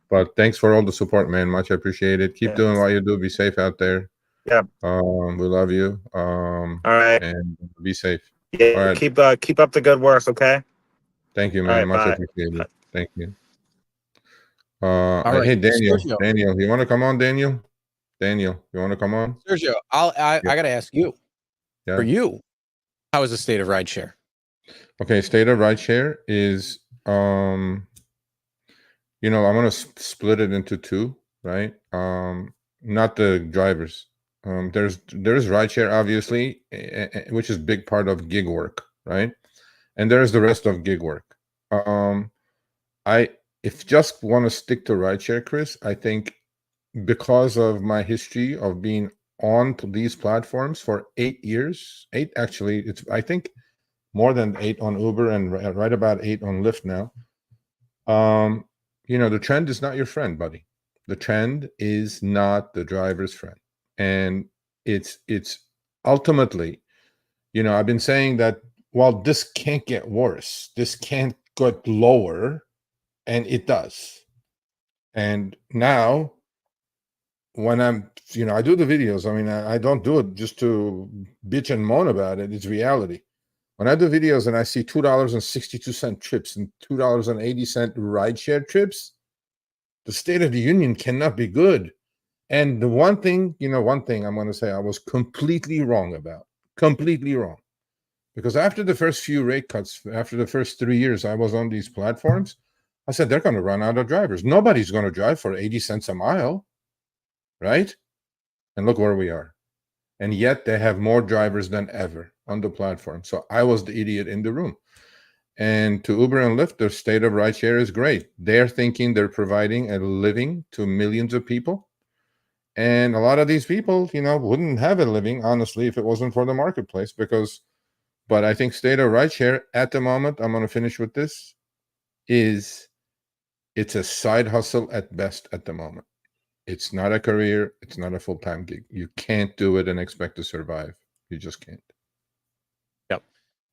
but thanks for all the support, man. Much appreciated. Keep doing what you do. Be safe out there. yeah. We love you. All right. And be safe. Yeah, All right. keep up the good work. Okay. Thank you, All man. right. Much Bye. appreciated. Thank you. All right, Hey, Daniel. Sergio. Daniel, you want to come on, Daniel? Daniel, you want to come on? Sergio, I got to ask you. Yeah. For you, how is the state of rideshare? Okay, state of rideshare is I'm going to split it into 2, right? Not the drivers. There's rideshare, obviously, which is big part of gig work, right? And there's the rest of gig work. If just want to stick to rideshare, Chris, I think because of my history of being on these platforms for 8 years, 8 actually, it's I think more than 8 on Uber and right about 8 on Lyft now. The trend is not your friend, buddy. The trend is not the driver's friend, and it's ultimately, I've been saying that. Well, this can't get worse. This can't get lower. And it does. And now when I do the videos, I mean, I don't do it just to bitch and moan about it. It's reality. When I do videos and I see $2.62 trips and $2.80 rideshare trips, the State of the Union cannot be good. And the one thing I'm going to say I was completely wrong about. Completely wrong. Because after the first few rate cuts, after the first 3 years I was on these platforms, I said, they're going to run out of drivers. Nobody's going to drive for 80 cents a mile, right? And look where we are. And yet they have more drivers than ever on the platform. So I was the idiot in the room. And to Uber and Lyft, their state of rideshare is great. They're thinking they're providing a living to millions of people. And a lot of these people, wouldn't have a living, honestly, if it wasn't for the marketplace. But I think state of rideshare at the moment, I'm going to finish with this, it's a side hustle at best at the moment. It's not a career. It's not a full-time gig. You can't do it and expect to survive. You just can't. Yep.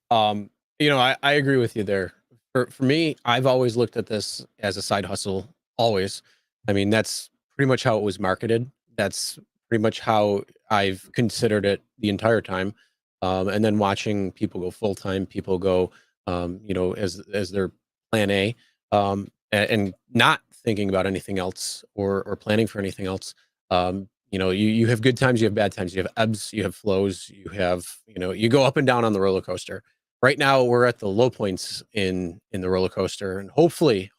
I agree with you there. For me, I've always looked at this as a side hustle. Always. I mean, that's pretty much how it was marketed. That's pretty much how I've considered it the entire time. And then watching people go full-time, people go, as their plan A, and not thinking about anything else or planning for anything else. You have good times, you have bad times, you have ebbs, you have flows, you go up and down on the roller coaster. Right now we're at the low points in the roller coaster, and hopefully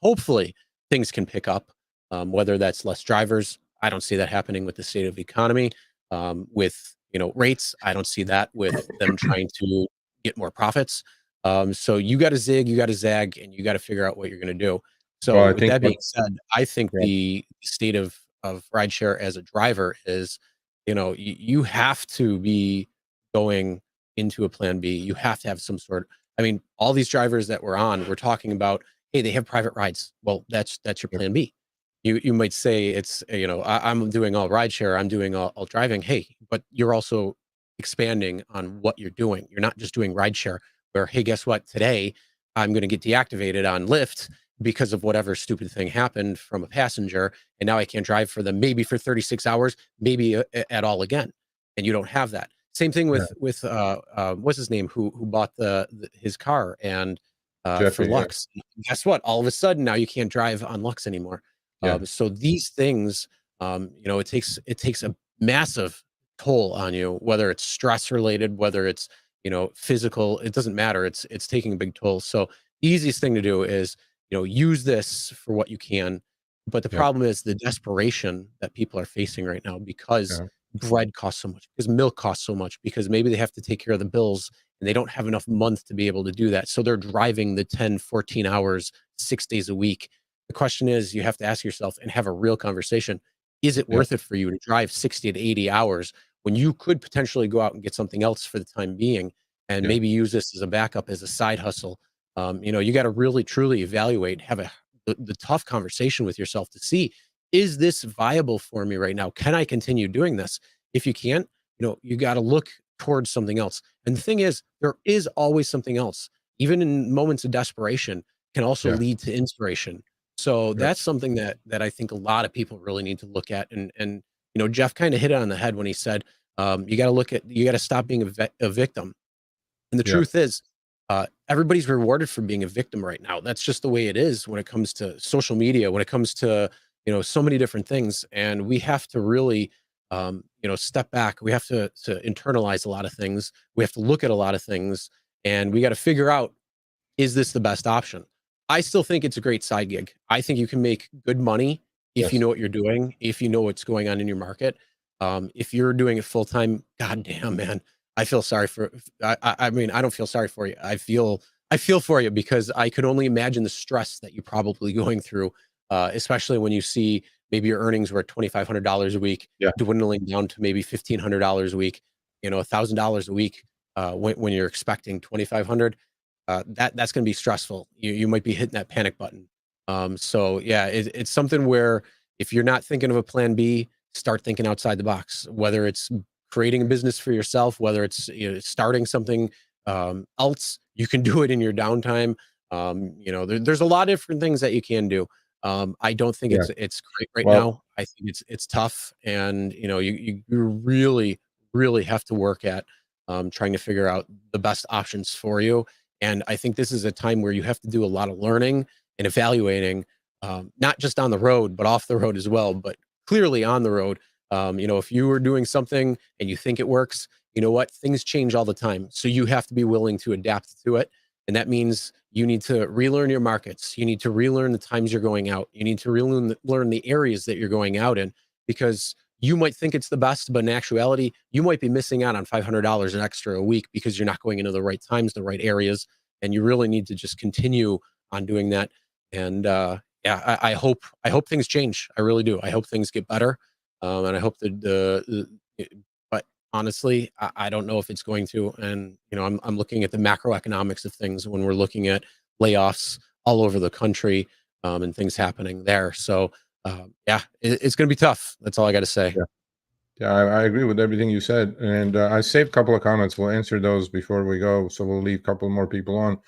things can pick up, whether that's less drivers. I don't see that happening with the state of the economy. With rates, I don't see that with them trying to get more profits. So you got to zig, you got to zag, and you got to figure out what you're going to do. So Well, I with think that being said, I think Yeah. the state of rideshare as a driver is, you have to be going into a plan B. You have to have some sort. I mean, all these drivers that we're on, we're talking about, hey, they have private rides. Well, that's your plan B. You might say it's, I'm doing all rideshare, I'm doing all driving. Hey, but you're also expanding on what you're doing. You're not just doing rideshare where, hey, guess what? Today I'm going to get deactivated on Lyft, because of whatever stupid thing happened from a passenger, and now I can't drive for them, maybe for 36 hours, maybe at all again. And you don't have that. Same thing with what's his name, who bought his car and for Jeffrey, yeah. Lux. Guess what? All of a sudden now you can't drive on Lux anymore. Yeah. So these things, it takes a massive toll on you, whether it's stress related, whether it's physical. It doesn't matter. It's taking a big toll. So the easiest thing to do is use this for what you can. But the problem is the desperation that people are facing right now, because bread costs so much, because milk costs so much, because maybe they have to take care of the bills and they don't have enough month to be able to do that. So they're driving the 10, 14 hours, 6 days a week. The question is, you have to ask yourself and have a real conversation. Is it worth it for you to drive 60 to 80 hours when you could potentially go out and get something else for the time being and maybe use this as a backup, as a side hustle? You got to really, truly evaluate, have the tough conversation with yourself to see, is this viable for me right now? Can I continue doing this? If you can't, you got to look towards something else. And the thing is, there is always something else. Even in moments of desperation can also lead to inspiration. So that's something that I think a lot of people really need to look at. And Jeff kind of hit it on the head when he said, you got to stop being a victim. And the truth is, everybody's rewarded for being a victim right now. That's just the way it is when it comes to social media, when it comes to, so many different things. And we have to really, step back. We have to internalize a lot of things. We have to look at a lot of things, and we got to figure out, is this the best option? I still think it's a great side gig. I think you can make good money if you know what you're doing, if you know what's going on in your market. If you're doing it full time, goddamn, man, I feel sorry for. I mean, I don't feel sorry for you. I feel for you, because I could only imagine the stress that you're probably going through, especially when you see maybe your earnings were $2,500 a week, dwindling down to maybe $1,500 a week. $1,000 a week when you're expecting 2,500. That's going to be stressful. You might be hitting that panic button. So yeah, it's something where if you're not thinking of a plan B, start thinking outside the box, whether it's creating a business for yourself, whether it's starting something else. You can do it in your downtime. There's a lot of different things that you can do. I don't think it's great right now. I think it's tough, and you really, really have to work at trying to figure out the best options for you. And I think this is a time where you have to do a lot of learning and evaluating, not just on the road, but off the road as well, but clearly on the road. If you are doing something and you think it works, you know what? Things change all the time. So you have to be willing to adapt to it. And that means you need to relearn your markets. You need to relearn the times you're going out. You need to learn the areas that you're going out in, because you might think it's the best, but in actuality, you might be missing out on $500 an extra a week because you're not going into the right times, the right areas. And you really need to just continue on doing that. And I hope things change. I really do. I hope things get better. And I hope that but honestly, I don't know if it's going to. And I'm looking at the macroeconomics of things when we're looking at layoffs all over the country and things happening there. So it's going to be tough. That's all I got to say. Yeah, I agree with everything you said. And I saved a couple of comments. We'll answer those before we go. So we'll leave a couple more people on.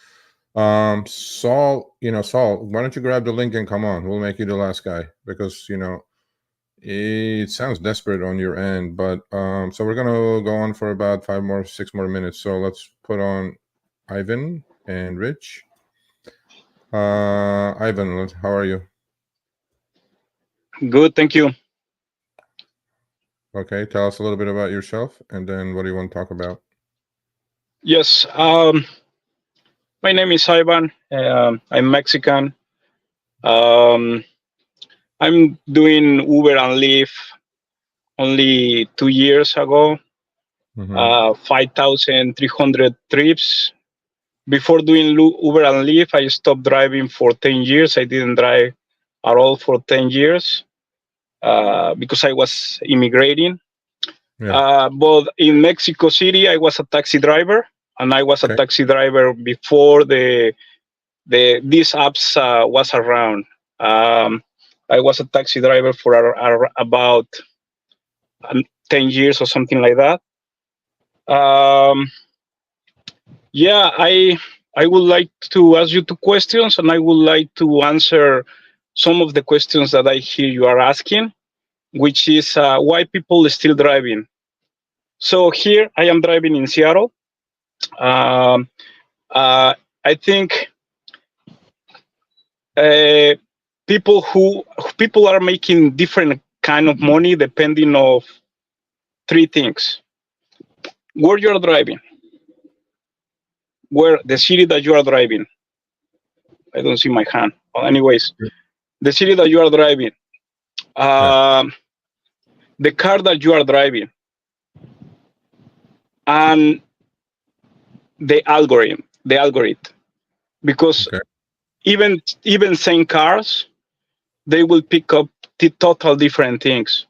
Saul, why don't you grab the link and come on? We'll make you the last guy, because, it sounds desperate on your end. But so we're going to go on for about 6 more minutes. So let's put on Ivan and Rich. Ivan, how are you? Good, thank you. Okay, tell us a little bit about yourself, and then what do you want to talk about? Yes, my name is Ivan. I'm Mexican. I'm doing Uber and Lyft only 2 years ago. 5,300 trips. Before doing Uber and Lyft, I stopped driving for 10 years. I didn't drive at all for 10 years because I was immigrating. But in Mexico City, I was a taxi driver, and I was a taxi driver before these apps was around. I was a taxi driver for about 10 years or something like that. I would like to ask you two questions, and I would like to answer some of the questions that I hear you are asking, which is why people are still driving. So here I am driving in Seattle. I think people are making different kind of money depending of three things: where you're driving, where the city that you are driving. I don't see my hand. Well, anyways, the city that you are driving, the car that you are driving, and the algorithm. Because even same cars, they will pick up the total different things.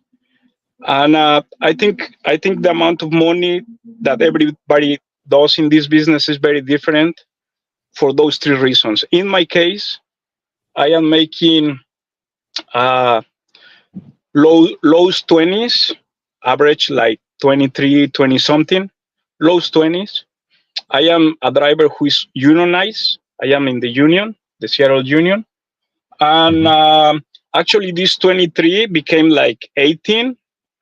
And I think the amount of money that everybody does in this business is very different for those three reasons. In my case, I am making lows 20s, average like 23, 20 something, lows 20s. I am a driver who is unionized. I am in the union, the Seattle Union. And actually this 23 became like 18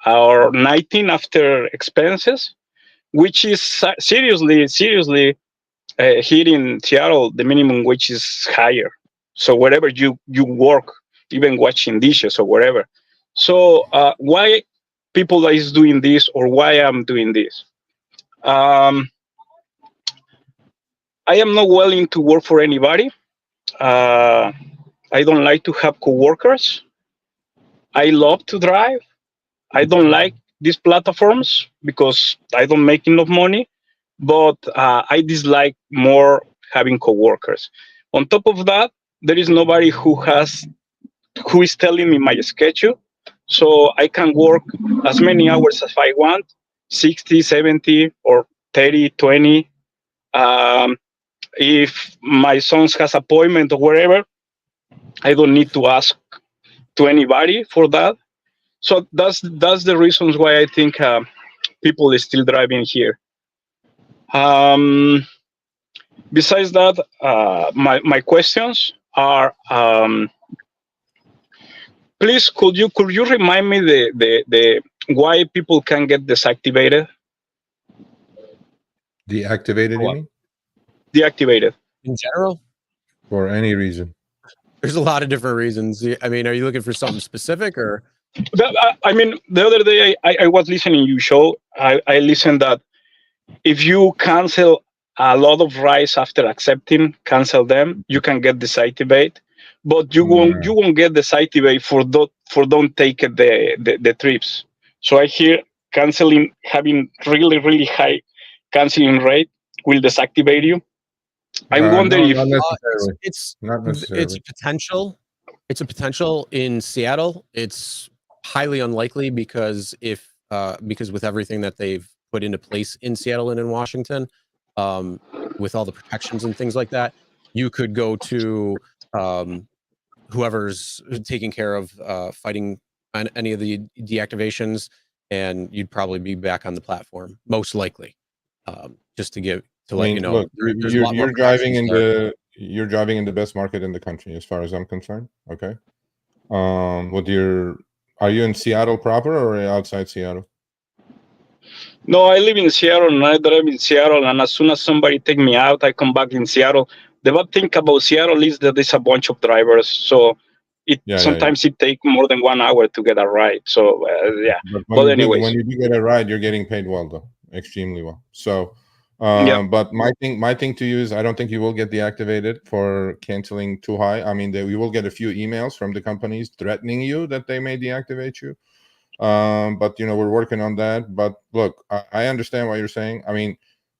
or 19 after expenses, which is seriously here in Seattle, the minimum wage is higher. So wherever you work, even washing dishes or whatever. So why people is doing this, or why I'm doing this? I am not willing to work for anybody. I don't like to have coworkers. I love to drive. I don't like these platforms because I don't make enough money, but I dislike more having coworkers. On top of that, there is nobody who is telling me my schedule, so I can work as many hours as I want, 60, 70, or 30, 20. If my son has appointment or wherever, I don't need to ask to anybody for that. So that's the reasons why I think people are still driving here. Besides that, my questions are: please, could you remind me the why people can get deactivated? Deactivated, you mean? Deactivated. In general? For any reason. There's a lot of different reasons. I mean, are you looking for something specific, or? I mean, the other day I was listening to your show. I listened that if you cancel a lot of rides after accepting, cancel them, you can get deactivated, but you won't get deactivated for don't take the trips. So I hear canceling, having really high canceling rate will deactivate you. I wonder no, if not necessarily. Not necessarily. It's potential. It's a potential in Seattle. It's highly unlikely because with everything that they've put into place in Seattle and in Washington, with all the protections and things like that, you could go to whoever's taking care of fighting on any of the deactivations, and you'd probably be back on the platform, most likely. Just to let you know, look, there's a lot more you're driving in there. you're driving in the best market in the country, as far as I'm concerned. Okay. Are you in Seattle proper or outside Seattle? No, I live in Seattle and I drive in Seattle, and as soon as somebody take me out, I come back in Seattle. The bad thing about Seattle is that there's a bunch of drivers, so sometimes it takes more than 1 hour to get a ride. So But anyways, when you do get a ride, you're getting paid well, though, extremely well. So, but my thing to you is, I don't think you will get deactivated for canceling too high. I mean, you will get a few emails from the companies threatening you that they may deactivate you. But we're working on that. But look, I understand what you're saying. I mean,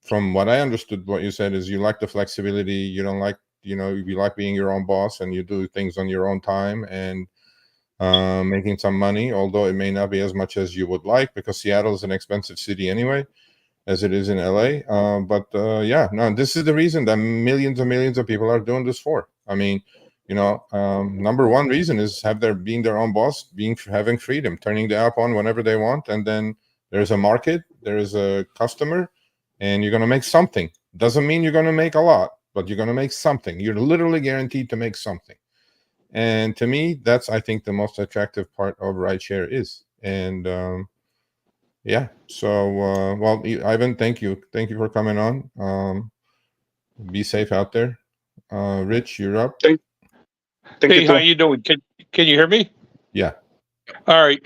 from what I understood, what you said is you like the flexibility. You don't like, you like being your own boss, and you do things on your own time and making some money, although it may not be as much as you would like, because Seattle is an expensive city anyway, as it is in LA. This is the reason that millions and millions of people are doing this for. I mean, number one reason is being their own boss, having freedom, turning the app on whenever they want, and then there's a market, there is a customer, and you're going to make something. Doesn't mean you're going to make a lot, but you're going to make something. You're literally guaranteed to make something. And to me, that's, I think, the most attractive part of rideshare is. And yeah, so well, Ivan, thank you for coming on. Be safe out there. Rich, you're up. Thank Hey, you. how you doing? Can you hear me? Yeah. All right.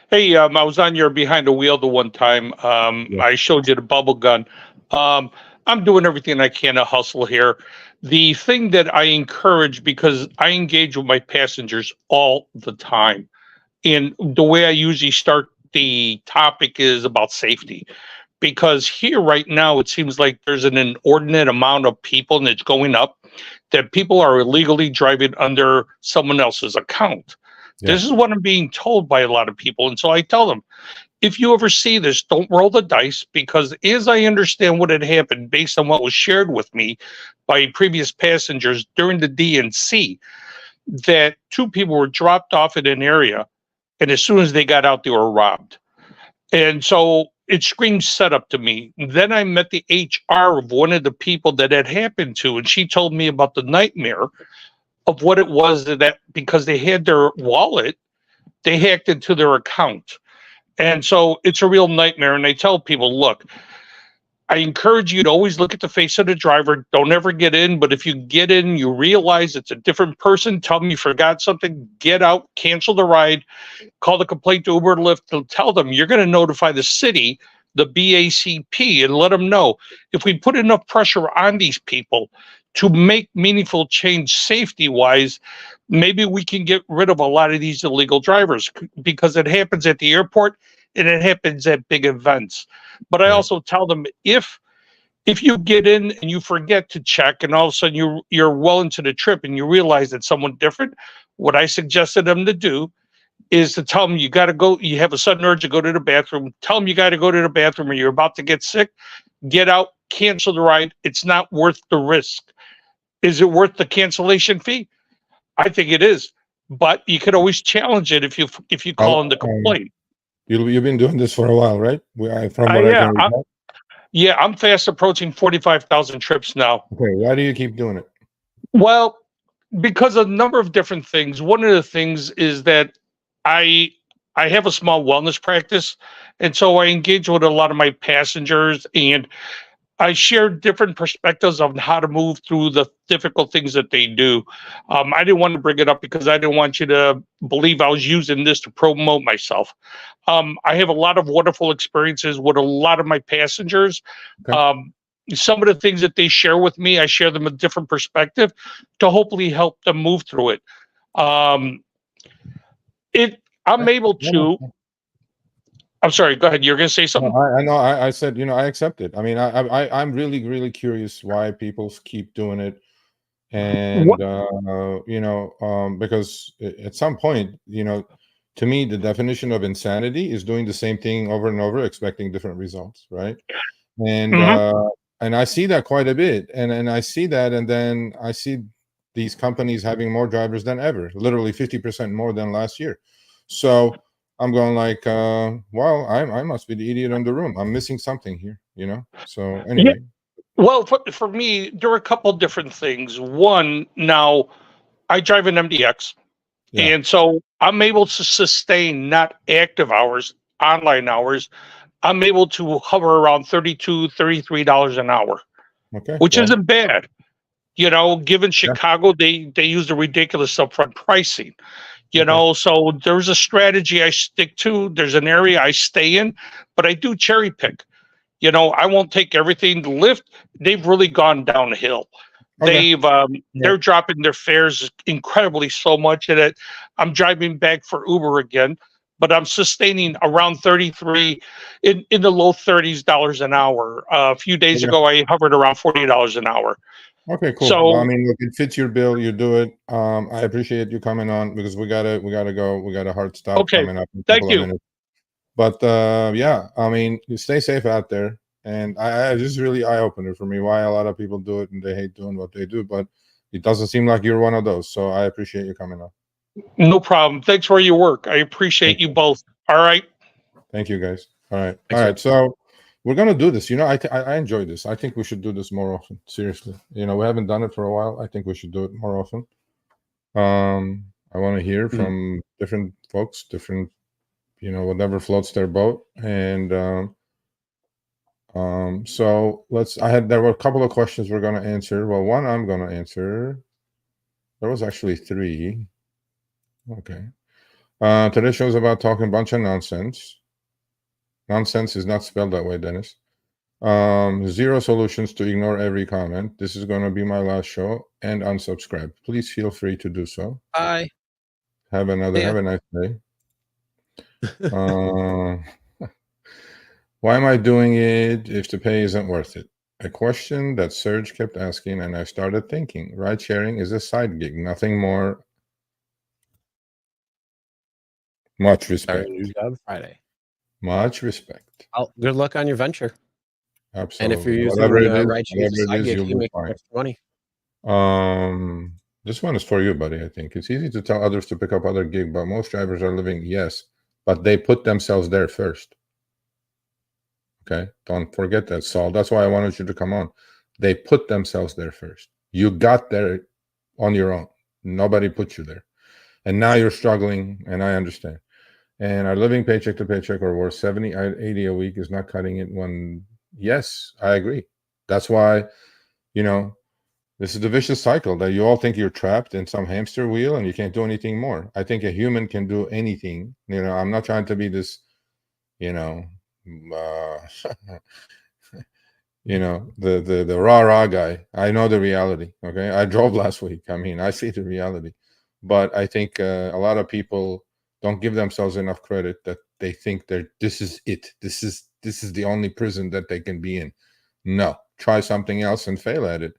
Hey, I was on your behind the wheel the one time. I showed you the bubble gun. I'm doing everything I can to hustle here. The thing that I encourage, because I engage with my passengers all the time, and the way I usually start the topic is about safety. Because here right now, it seems like there's an inordinate amount of people, and it's going up, that people are illegally driving under someone else's account. Yeah. This is what I'm being told by a lot of people. And so I tell them, if you ever see this, don't roll the dice, because as I understand what had happened based on what was shared with me by previous passengers during the DNC, that 2 people were dropped off in an area, and as soon as they got out, they were robbed. And so it screams setup to me. Then I met the HR of one of the people that had happened to, and she told me about the nightmare of what it was, that because they had their wallet, they hacked into their account. And so it's a real nightmare. And I tell people, look, I encourage you to always look at the face of the driver. Don't ever get in. But if you get in, you realize it's a different person, tell them you forgot something, get out, cancel the ride, call the complaint to Uber or Lyft, and tell them you're going to notify the city, the BACP, and let them know. If we put enough pressure on these people to make meaningful change safety-wise, maybe we can get rid of a lot of these illegal drivers, because it happens at the airport and it happens at big events. But I also tell them, if you get in and you forget to check, and all of a sudden you're well into the trip and you realize that someone different, what I suggested them to do is to tell them you got to go, you have a sudden urge to go to the bathroom, tell them you got to go to the bathroom or you're about to get sick, get out, cancel the ride. It's not worth the risk. Is it worth the cancellation fee? I think it is, but you could always challenge it if you call in the complaint. You've been doing this for a while, right? From what I can recall. Yeah, I'm fast approaching 45,000 trips now. Okay, why do you keep doing it? Well, because of a number of different things. One of the things is that I have a small wellness practice, and so I engage with a lot of my passengers, and I share different perspectives on how to move through the difficult things that they do. I didn't want to bring it up because I didn't want you to believe I was using this to promote myself. I have a lot of wonderful experiences with a lot of my passengers. Okay. Some of the things that they share with me, I share them a different perspective to hopefully help them move through it. I'm able to. I'm sorry. Go ahead. You're going to say something. No, I know. I said, I accept it. I mean, I'm really, really curious why people keep doing it, and because at some point, to me, the definition of insanity is doing the same thing over and over, expecting different results, right? And and I see that quite a bit, and I see that, and then I see these companies having more drivers than ever, literally 50% more than last year. So I'm going like, well, I must be the idiot in the room. I'm missing something here, So anyway. Yeah. Well, for me, there are a couple of different things. One, now I drive an MDX, and so I'm able to sustain not active hours, online hours. I'm able to hover around $32, $33 an hour, which isn't bad. Given Chicago, they use the ridiculous upfront pricing. So there's a strategy I stick to. There's an area I stay in, but I do cherry pick. I won't take everything. The Lyft, they've really gone downhill. Okay. They're dropping their fares incredibly so much that I'm driving back for Uber again, but I'm sustaining around 33 in the low $30s an hour. A few days ago, I hovered around $40 an hour. Okay, cool. So, well, I mean, look, it fits your bill. You do it. I appreciate you coming on because we gotta go. We got a hard stop coming up in a couple of minutes. But yeah, I mean, you stay safe out there. And I just really eye opener for me why a lot of people do it and they hate doing what they do. But it doesn't seem like you're one of those. So I appreciate you coming on. No problem. Thanks for your work. I appreciate you both. All right. Thank you, guys. All right. All right. So we're gonna do this. I enjoy this. I think we should do this more often. Seriously, we haven't done it for a while. I think we should do it more often. I want to hear from different folks, different, whatever floats their boat, and so there were a couple of questions we're gonna answer. Well, one I'm gonna answer. There was actually 3. Okay. Today's show is about talking a bunch of nonsense. Nonsense is not spelled that way, Dennis. 0 solutions to ignore every comment. This is going to be my last show, and unsubscribe. Please feel free to do so. Bye. Have a nice day. Why am I doing it if the pay isn't worth it? A question that Serge kept asking, and I started thinking. Ride sharing is a side gig, nothing more. Much respect. Friday. Much respect. Good luck on your venture. Absolutely. And if you're using Rideshare as a side gig, you make extra money. This one is for you, buddy. I think it's easy to tell others to pick up other gig, but most drivers are living, yes, but they put themselves there first. Okay, don't forget that, Saul. That's why I wanted you to come on. They put themselves there first. You got there on your own. Nobody put you there, and now you're struggling. And I understand. And are living paycheck to paycheck or worse, 70, 80 a week is not cutting it. When yes, I agree. That's why, this is the vicious cycle that you all think you're trapped in some hamster wheel and you can't do anything more. I think a human can do anything. I'm not trying to be this, the rah-rah guy. I know the reality. Okay. I drove last week. I see the reality. But I think a lot of people don't give themselves enough credit that they think this is it. This is the only prison that they can be in. No, try something else and fail at it.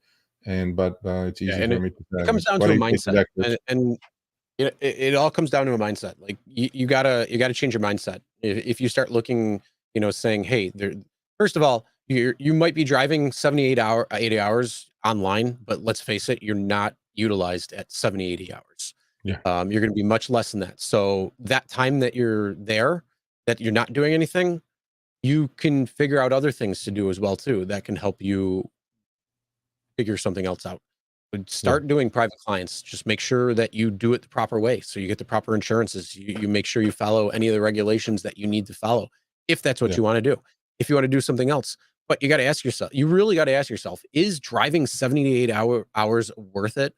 But it's easy for me to say. It comes down to a mindset, and it all comes down to a mindset. Like you gotta change your mindset. If you start looking, saying, hey, first of all, you might be driving 80 hours online, but let's face it, you're not utilized at 70, 80 hours. Yeah. You're going to be much less than that. So that time that you're there, that you're not doing anything, you can figure out other things to do as well too that can help you figure something else out. But start doing private clients. Just make sure that you do it the proper way, so you get the proper insurances. You make sure you follow any of the regulations that you need to follow, if that's what you want to do. If you want to do something else, but you got to ask yourself. You really got to ask yourself: is driving 78 hours worth it?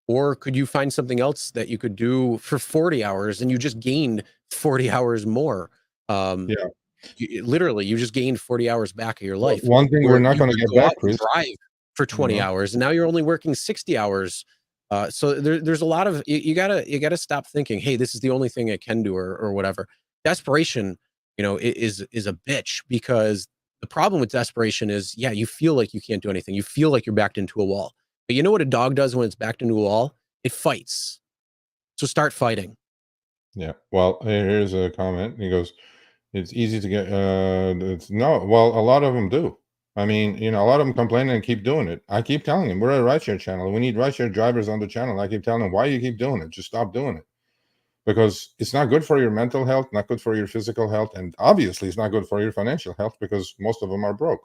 Or could you find something else that you could do for 40 hours and you just gained 40 hours more? Literally, you just gained 40 hours back of your life. One thing we're not going to get back, Chris. Drive for 20 hours, and now you're only working 60 hours. So there's a lot of you gotta stop thinking, hey, this is the only thing I can do, or whatever. Desperation, is a bitch, because the problem with desperation is, you feel like you can't do anything. You feel like you're backed into a wall. But you know what a dog does when it's backed into a wall? It fights. So start fighting. Yeah. Well, here's a comment. He goes, it's easy to get, well, a lot of them do. a lot of them complain and keep doing it. I keep telling them, we're a rideshare channel. We need rideshare drivers on the channel. I keep telling them, why you keep doing it? Just stop doing it. Because it's not good for your mental health, not good for your physical health, and obviously it's not good for your financial health, because most of them are broke.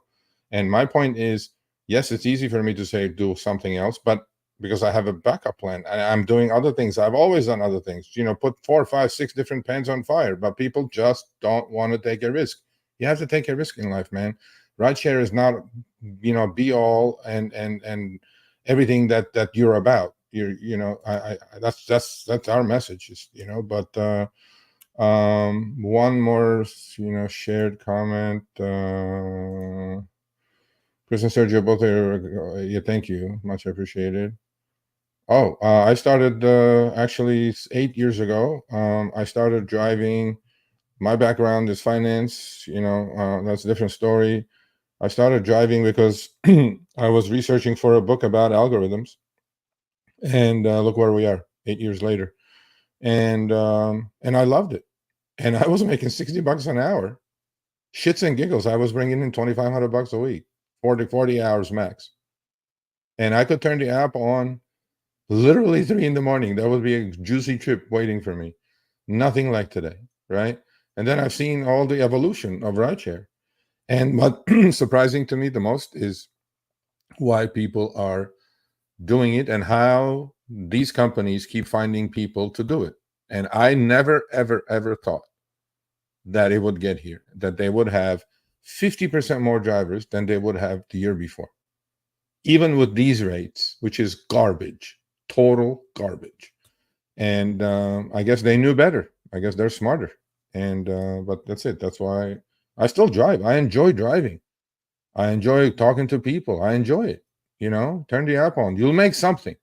And my point is, yes, it's easy for me to say do something else, but because I have a backup plan and I'm doing other things. I've always done other things, put 4, 5, 6 different pans on fire, but people just don't want to take a risk. You have to take a risk in life, man. Rideshare is not, be all and everything that you're about. That's our message, but one more, shared comment. Chris and Sergio, both are, thank you, much appreciated. I started actually 8 years ago. I started driving. My background is finance. That's a different story. I started driving because I was researching for a book about algorithms, and look where we are 8 years later. And I loved it, and I was making $60 an hour, shits and giggles. I was bringing in $2,500 a week, 40 hours max, and I could turn the app on literally 3 in the morning. That would be a juicy trip waiting for me. Nothing like today, right? And then I've seen all the evolution of rideshare, And what surprising to me the most is why people are doing it and how these companies keep finding people to do it. And I never, ever, ever thought that it would get here, that they would have 50% more drivers than they would have the year before. Even with these rates, which is garbage, total garbage. And I guess they knew better. I guess they're smarter. And but that's it. That's why I still drive. I enjoy driving. I enjoy talking to people. I enjoy it. You know, turn the app on. You'll make something.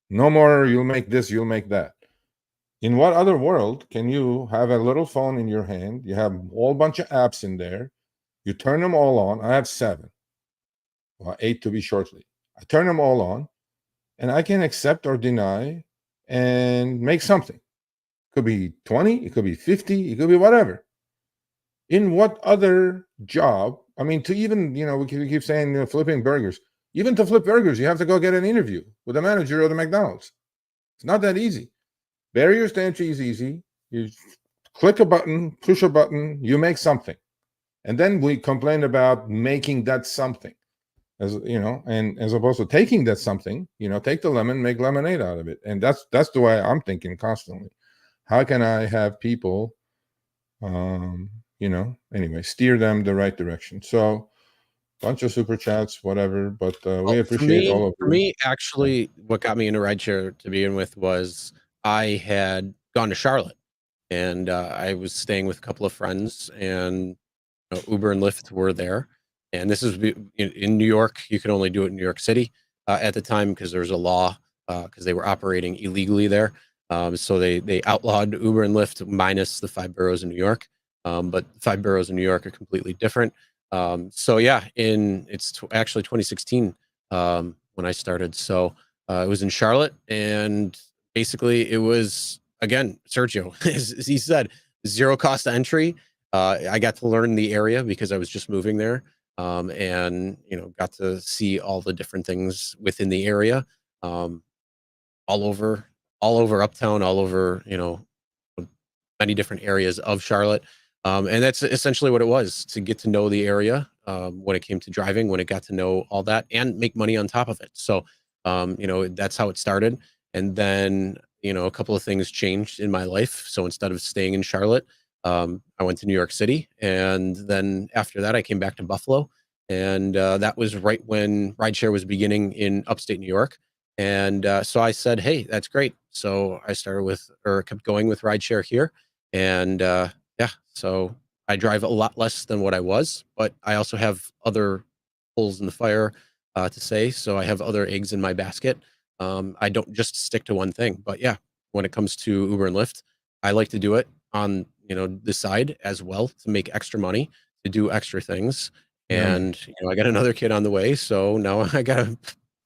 No more, you'll make this, you'll make that. In what other world can you have a little phone in your hand? You have a whole bunch of apps in there. You turn them all on. I have 7. Well, 8 to be shortly. I turn them all on, and I can accept or deny and make something. It could be 20, it could be 50, it could be whatever. In what other job? I mean, to even, you know, we keep saying, you know, flipping burgers. Even to flip burgers, you have to go get an interview with the manager of the McDonald's. It's not that easy. Barriers to entry is easy. You click a button, push a button, you make something. And then we complain about making that something. As you know, and as opposed to taking that something, you know, take the lemon, make lemonade out of it. And that's the way I'm thinking constantly. How can I have people you know, anyway, steer them the right direction? So bunch of super chats, whatever, but we appreciate all of you. For me, actually, what got me into rideshare to begin with was I had gone to Charlotte, and I was staying with a couple of friends, and you know, Uber and Lyft were there. And this is in New York. You could only do it in New York City at the time because there was a law because they were operating illegally there. So they outlawed Uber and Lyft minus the 5 boroughs in New York. But 5 boroughs in New York are completely different. So yeah, it's actually 2016 when I started. So it was in Charlotte, and basically it was, again, Sergio, as he said, 0 cost entry. I got to learn the area because I was just moving there, and you know, got to see all the different things within the area, all over Uptown, all over, you know, many different areas of Charlotte. And that's essentially what it was, to get to know the area when it came to driving, when it got to know all that and make money on top of it. So, you know, that's how it started. And then, you know, a couple of things changed in my life. So instead of staying in Charlotte, I went to New York City. And then after that, I came back to Buffalo. And that was right when rideshare was beginning in upstate New York. And so I said, hey, that's great. So I kept going with rideshare here. And yeah, so I drive a lot less than what I was, but I also have other holes in the fire to say. So I have other eggs in my basket. I don't just stick to one thing. But yeah, when it comes to Uber and Lyft, I like to do it on, you know, the side as well to make extra money, to do extra things. And you know, I got another kid on the way, so now I gotta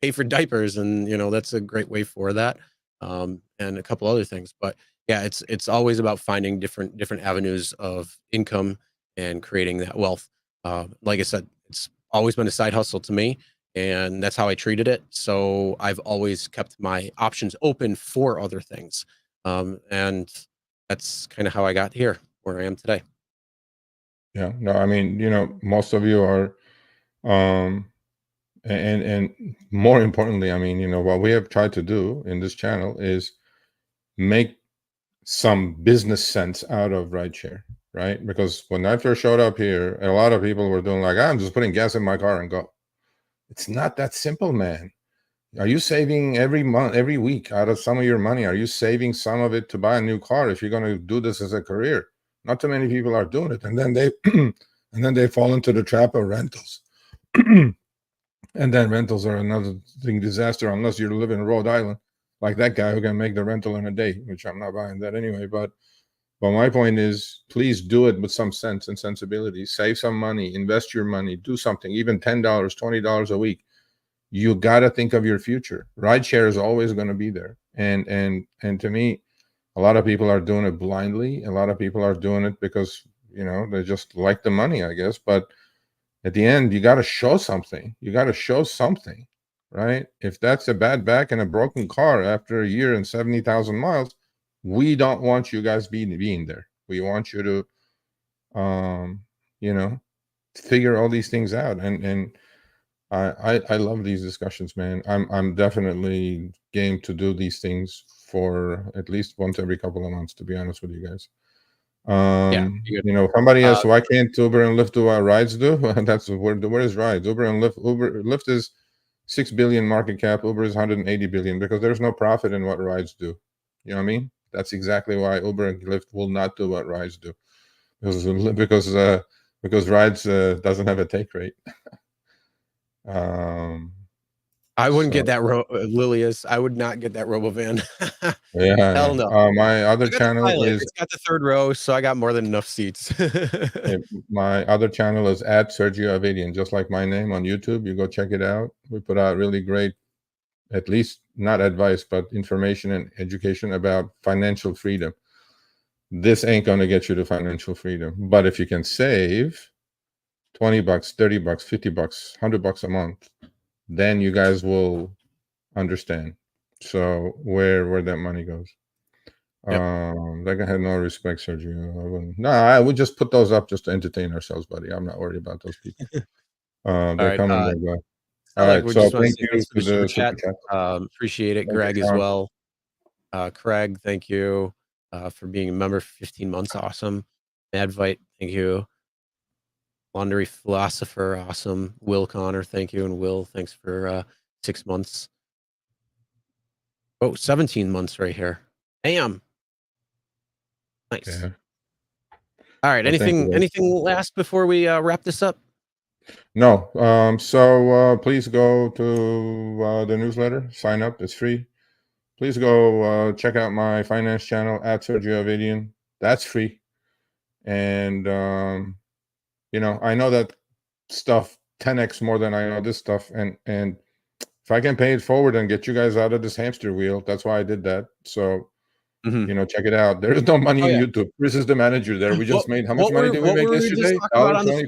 pay for diapers, and you know, that's a great way for that, and a couple other things. But yeah, it's always about finding different avenues of income and creating that wealth. Like I said, it's always been a side hustle to me, and that's how I treated it. So I've always kept my options open for other things, and that's kind of how I got here, where I am today. Yeah, no, I mean, you know, most of you are, and more importantly, I mean, you know, what we have tried to do in this channel is make some business sense out of rideshare, right? Because when I first showed up here, a lot of people were doing like, I'm just putting gas in my car and go. It's not that simple, man. Are you saving every month, every week out of some of your money? Are you saving some of it to buy a new car if you're going to do this as a career? Not too many people are doing it, and then they and then they fall into the trap of rentals. And then rentals are another thing, disaster, unless you live in Rhode Island, like that guy who can make the rental in a day, which I'm not buying that anyway. But my point is, please do it with some sense and sensibility. Save some money, invest your money, do something, even $10, $20 a week. You got to think of your future. Rideshare is always going to be there. And to me, a lot of people are doing it blindly. A lot of people are doing it because, you know, they just like the money, I guess. But at the end, you got to show something. You got to show something, right? If that's a bad back and a broken car after a year and 70,000 miles, we don't want you guys being there. We want you to, you know, figure all these things out. And I love these discussions, man. I'm definitely game to do these things for at least once every couple of months, to be honest with you guys. You know, somebody asked, why can't Uber and Lyft do what rides do? That's where is rides? Uber and Lyft is 6 billion market cap. Uber is 180 billion because there's no profit in what rides do. You know what I mean? That's exactly why Uber and Lyft will not do what rides do, because rides doesn't have a take rate. I wouldn't get that Lilius. I would not get that Robovan. Yeah. Hell no. My other channel is, it's got the third row, so I got more than enough seats. my other channel is at Sergio Avedian, just like my name on YouTube. You go check it out. We put out really great, at least not advice, but information and education about financial freedom. This ain't going to get you to financial freedom, but if you can save $20, $30, $50, $100 a month, then you guys will understand. So where that money goes. That guy had no respect, Sergio. No, I would just put those up just to entertain ourselves, buddy. I'm not worried about those people. They're coming, they go. All right, so thank you for the super chat. Appreciate it. Thank Greg you, as Sean. well. Craig, thank you for being a member for 15 months. Awesome. Madvite, thank you. Laundry Philosopher, awesome. Will Connor, thank you. And Will, thanks for 6 months. Oh, 17 months right here. Damn. Nice. Yeah. All right. Well, thank you, anything last before we wrap this up? No. So please go to the newsletter. Sign up. It's free. Please go check out my finance channel at Sergio Avedian. That's free. And you know, I know that stuff 10x more than I know this stuff. And if I can pay it forward and get you guys out of this hamster wheel, that's why I did that. So you know, check it out. There is no money in YouTube. Chris is the manager there. We just made, how much money did we make yesterday? $1.25?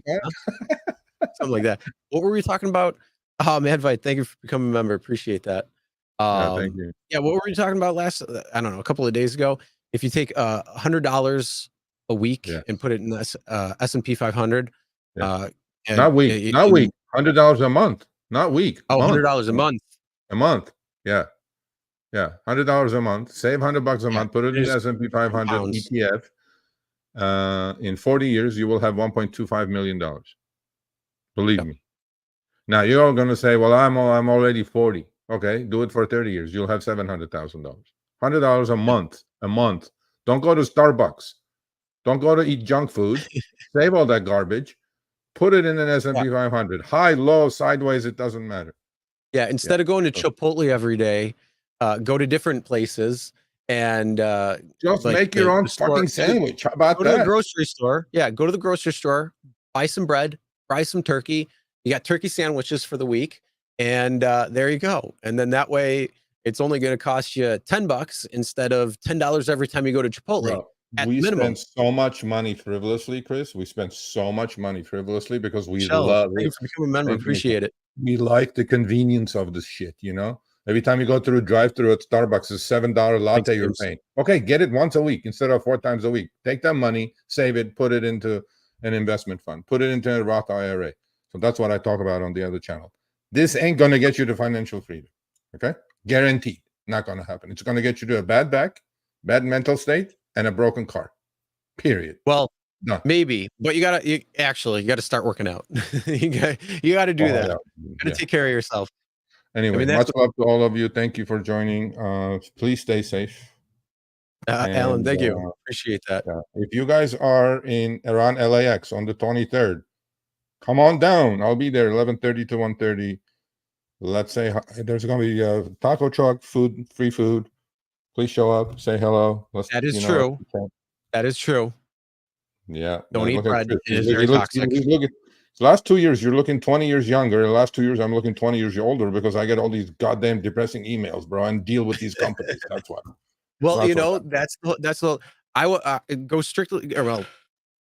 Something like that. What were we talking about? Madvite, thank you for becoming a member. Appreciate that. Thank you. Yeah, what were we talking about last? I don't know, a couple of days ago. If you take $100 a week and put it in this S&P 500, not week, not week. $100 a month, not week. Oh, $100 a month. A month. Yeah. Yeah, $100 a month. Save $100 a month. Put it in the S&P 500 ETF. In 40 years, you will have $1.25 million. Believe me. Now you're all going to say, "Well, I'm already 40." Okay, do it for 30 years. You'll have $700,000. $100 a month. A month. Don't go to Starbucks. Don't go to eat junk food. Save all that garbage. Put it in an S&P 500. High, low, sideways. It doesn't matter. Yeah. Instead of going to Chipotle every day, go to different places and just make your own fucking sandwich. How about that? Go to the grocery store. Yeah, go to the grocery store, buy some bread, fry some turkey. You got turkey sandwiches for the week, and there you go. And then that way, it's only going to cost you $10 instead of $10 every time you go to Chipotle. Bro, we spend so much money frivolously, Chris. We spend so much money frivolously because we love it. Thank you for becoming a member. Appreciate it. We like the convenience of this shit, you know? Every time you go through a drive-through at Starbucks, it's $7 latte you're paying. Okay, get it once a week instead of 4 times a week. Take that money, save it, put it into an investment fund, put it into a Roth IRA. So that's what I talk about on the other channel. This ain't going to get you to financial freedom, okay? Guaranteed. Not going to happen. It's going to get you to a bad back, bad mental state, and a broken car, period. Well, maybe, but you got to start working out. you got to do that. You got to take care of yourself. Anyway, much love to all of you. Thank you for joining. Please stay safe. Alan, thank you. Appreciate that. If you guys are around LAX on the 23rd, come on down. I'll be there 11:30 to 1:30. Let's say there's going to be a taco truck, food, free food. Please show up, say hello. That is true. That is true. Yeah. Don't eat bread. It is very toxic. The last 2 years, you're looking 20 years younger. The last 2 years, I'm looking 20 years older because I get all these goddamn depressing emails, bro, and deal with these companies. That's why. Well, you know, that's the I will go strictly,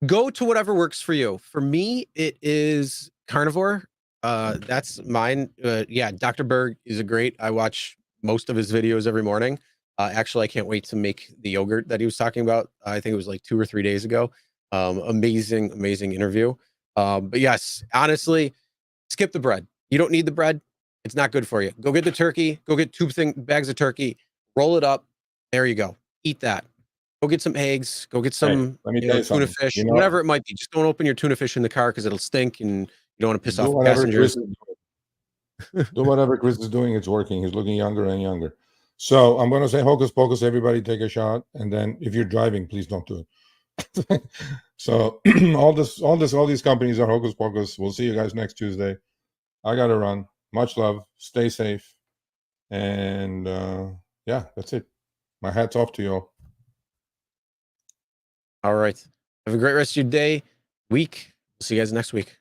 go to whatever works for you. For me, it is carnivore. That's mine. Yeah, Dr. Berg is I watch most of his videos every morning. Actually, I can't wait to make the yogurt that he was talking about. I think it was like 2 or 3 days ago. Amazing interview. But yes, honestly, skip the bread. You don't need the bread. It's not good for you. Go get the turkey. Go get bags of turkey. Roll it up. There you go. Eat that. Go get some eggs. Go get some let me tell you tuna something. fish, You know, whatever it might be. Just don't open your tuna fish in the car because it'll stink and you don't want to piss do off the whatever passengers. Chris is doing. Do whatever Chris is doing. It's working. He's looking younger and younger. So I'm going to say hocus pocus. Everybody take a shot, and then if you're driving, please don't do it. So all these companies are hocus pocus. We'll see you guys next Tuesday. I got to run. Much love. Stay safe. And yeah, that's it. My hat's off to you all. All right. Have a great rest of your day, week. We'll see you guys next week.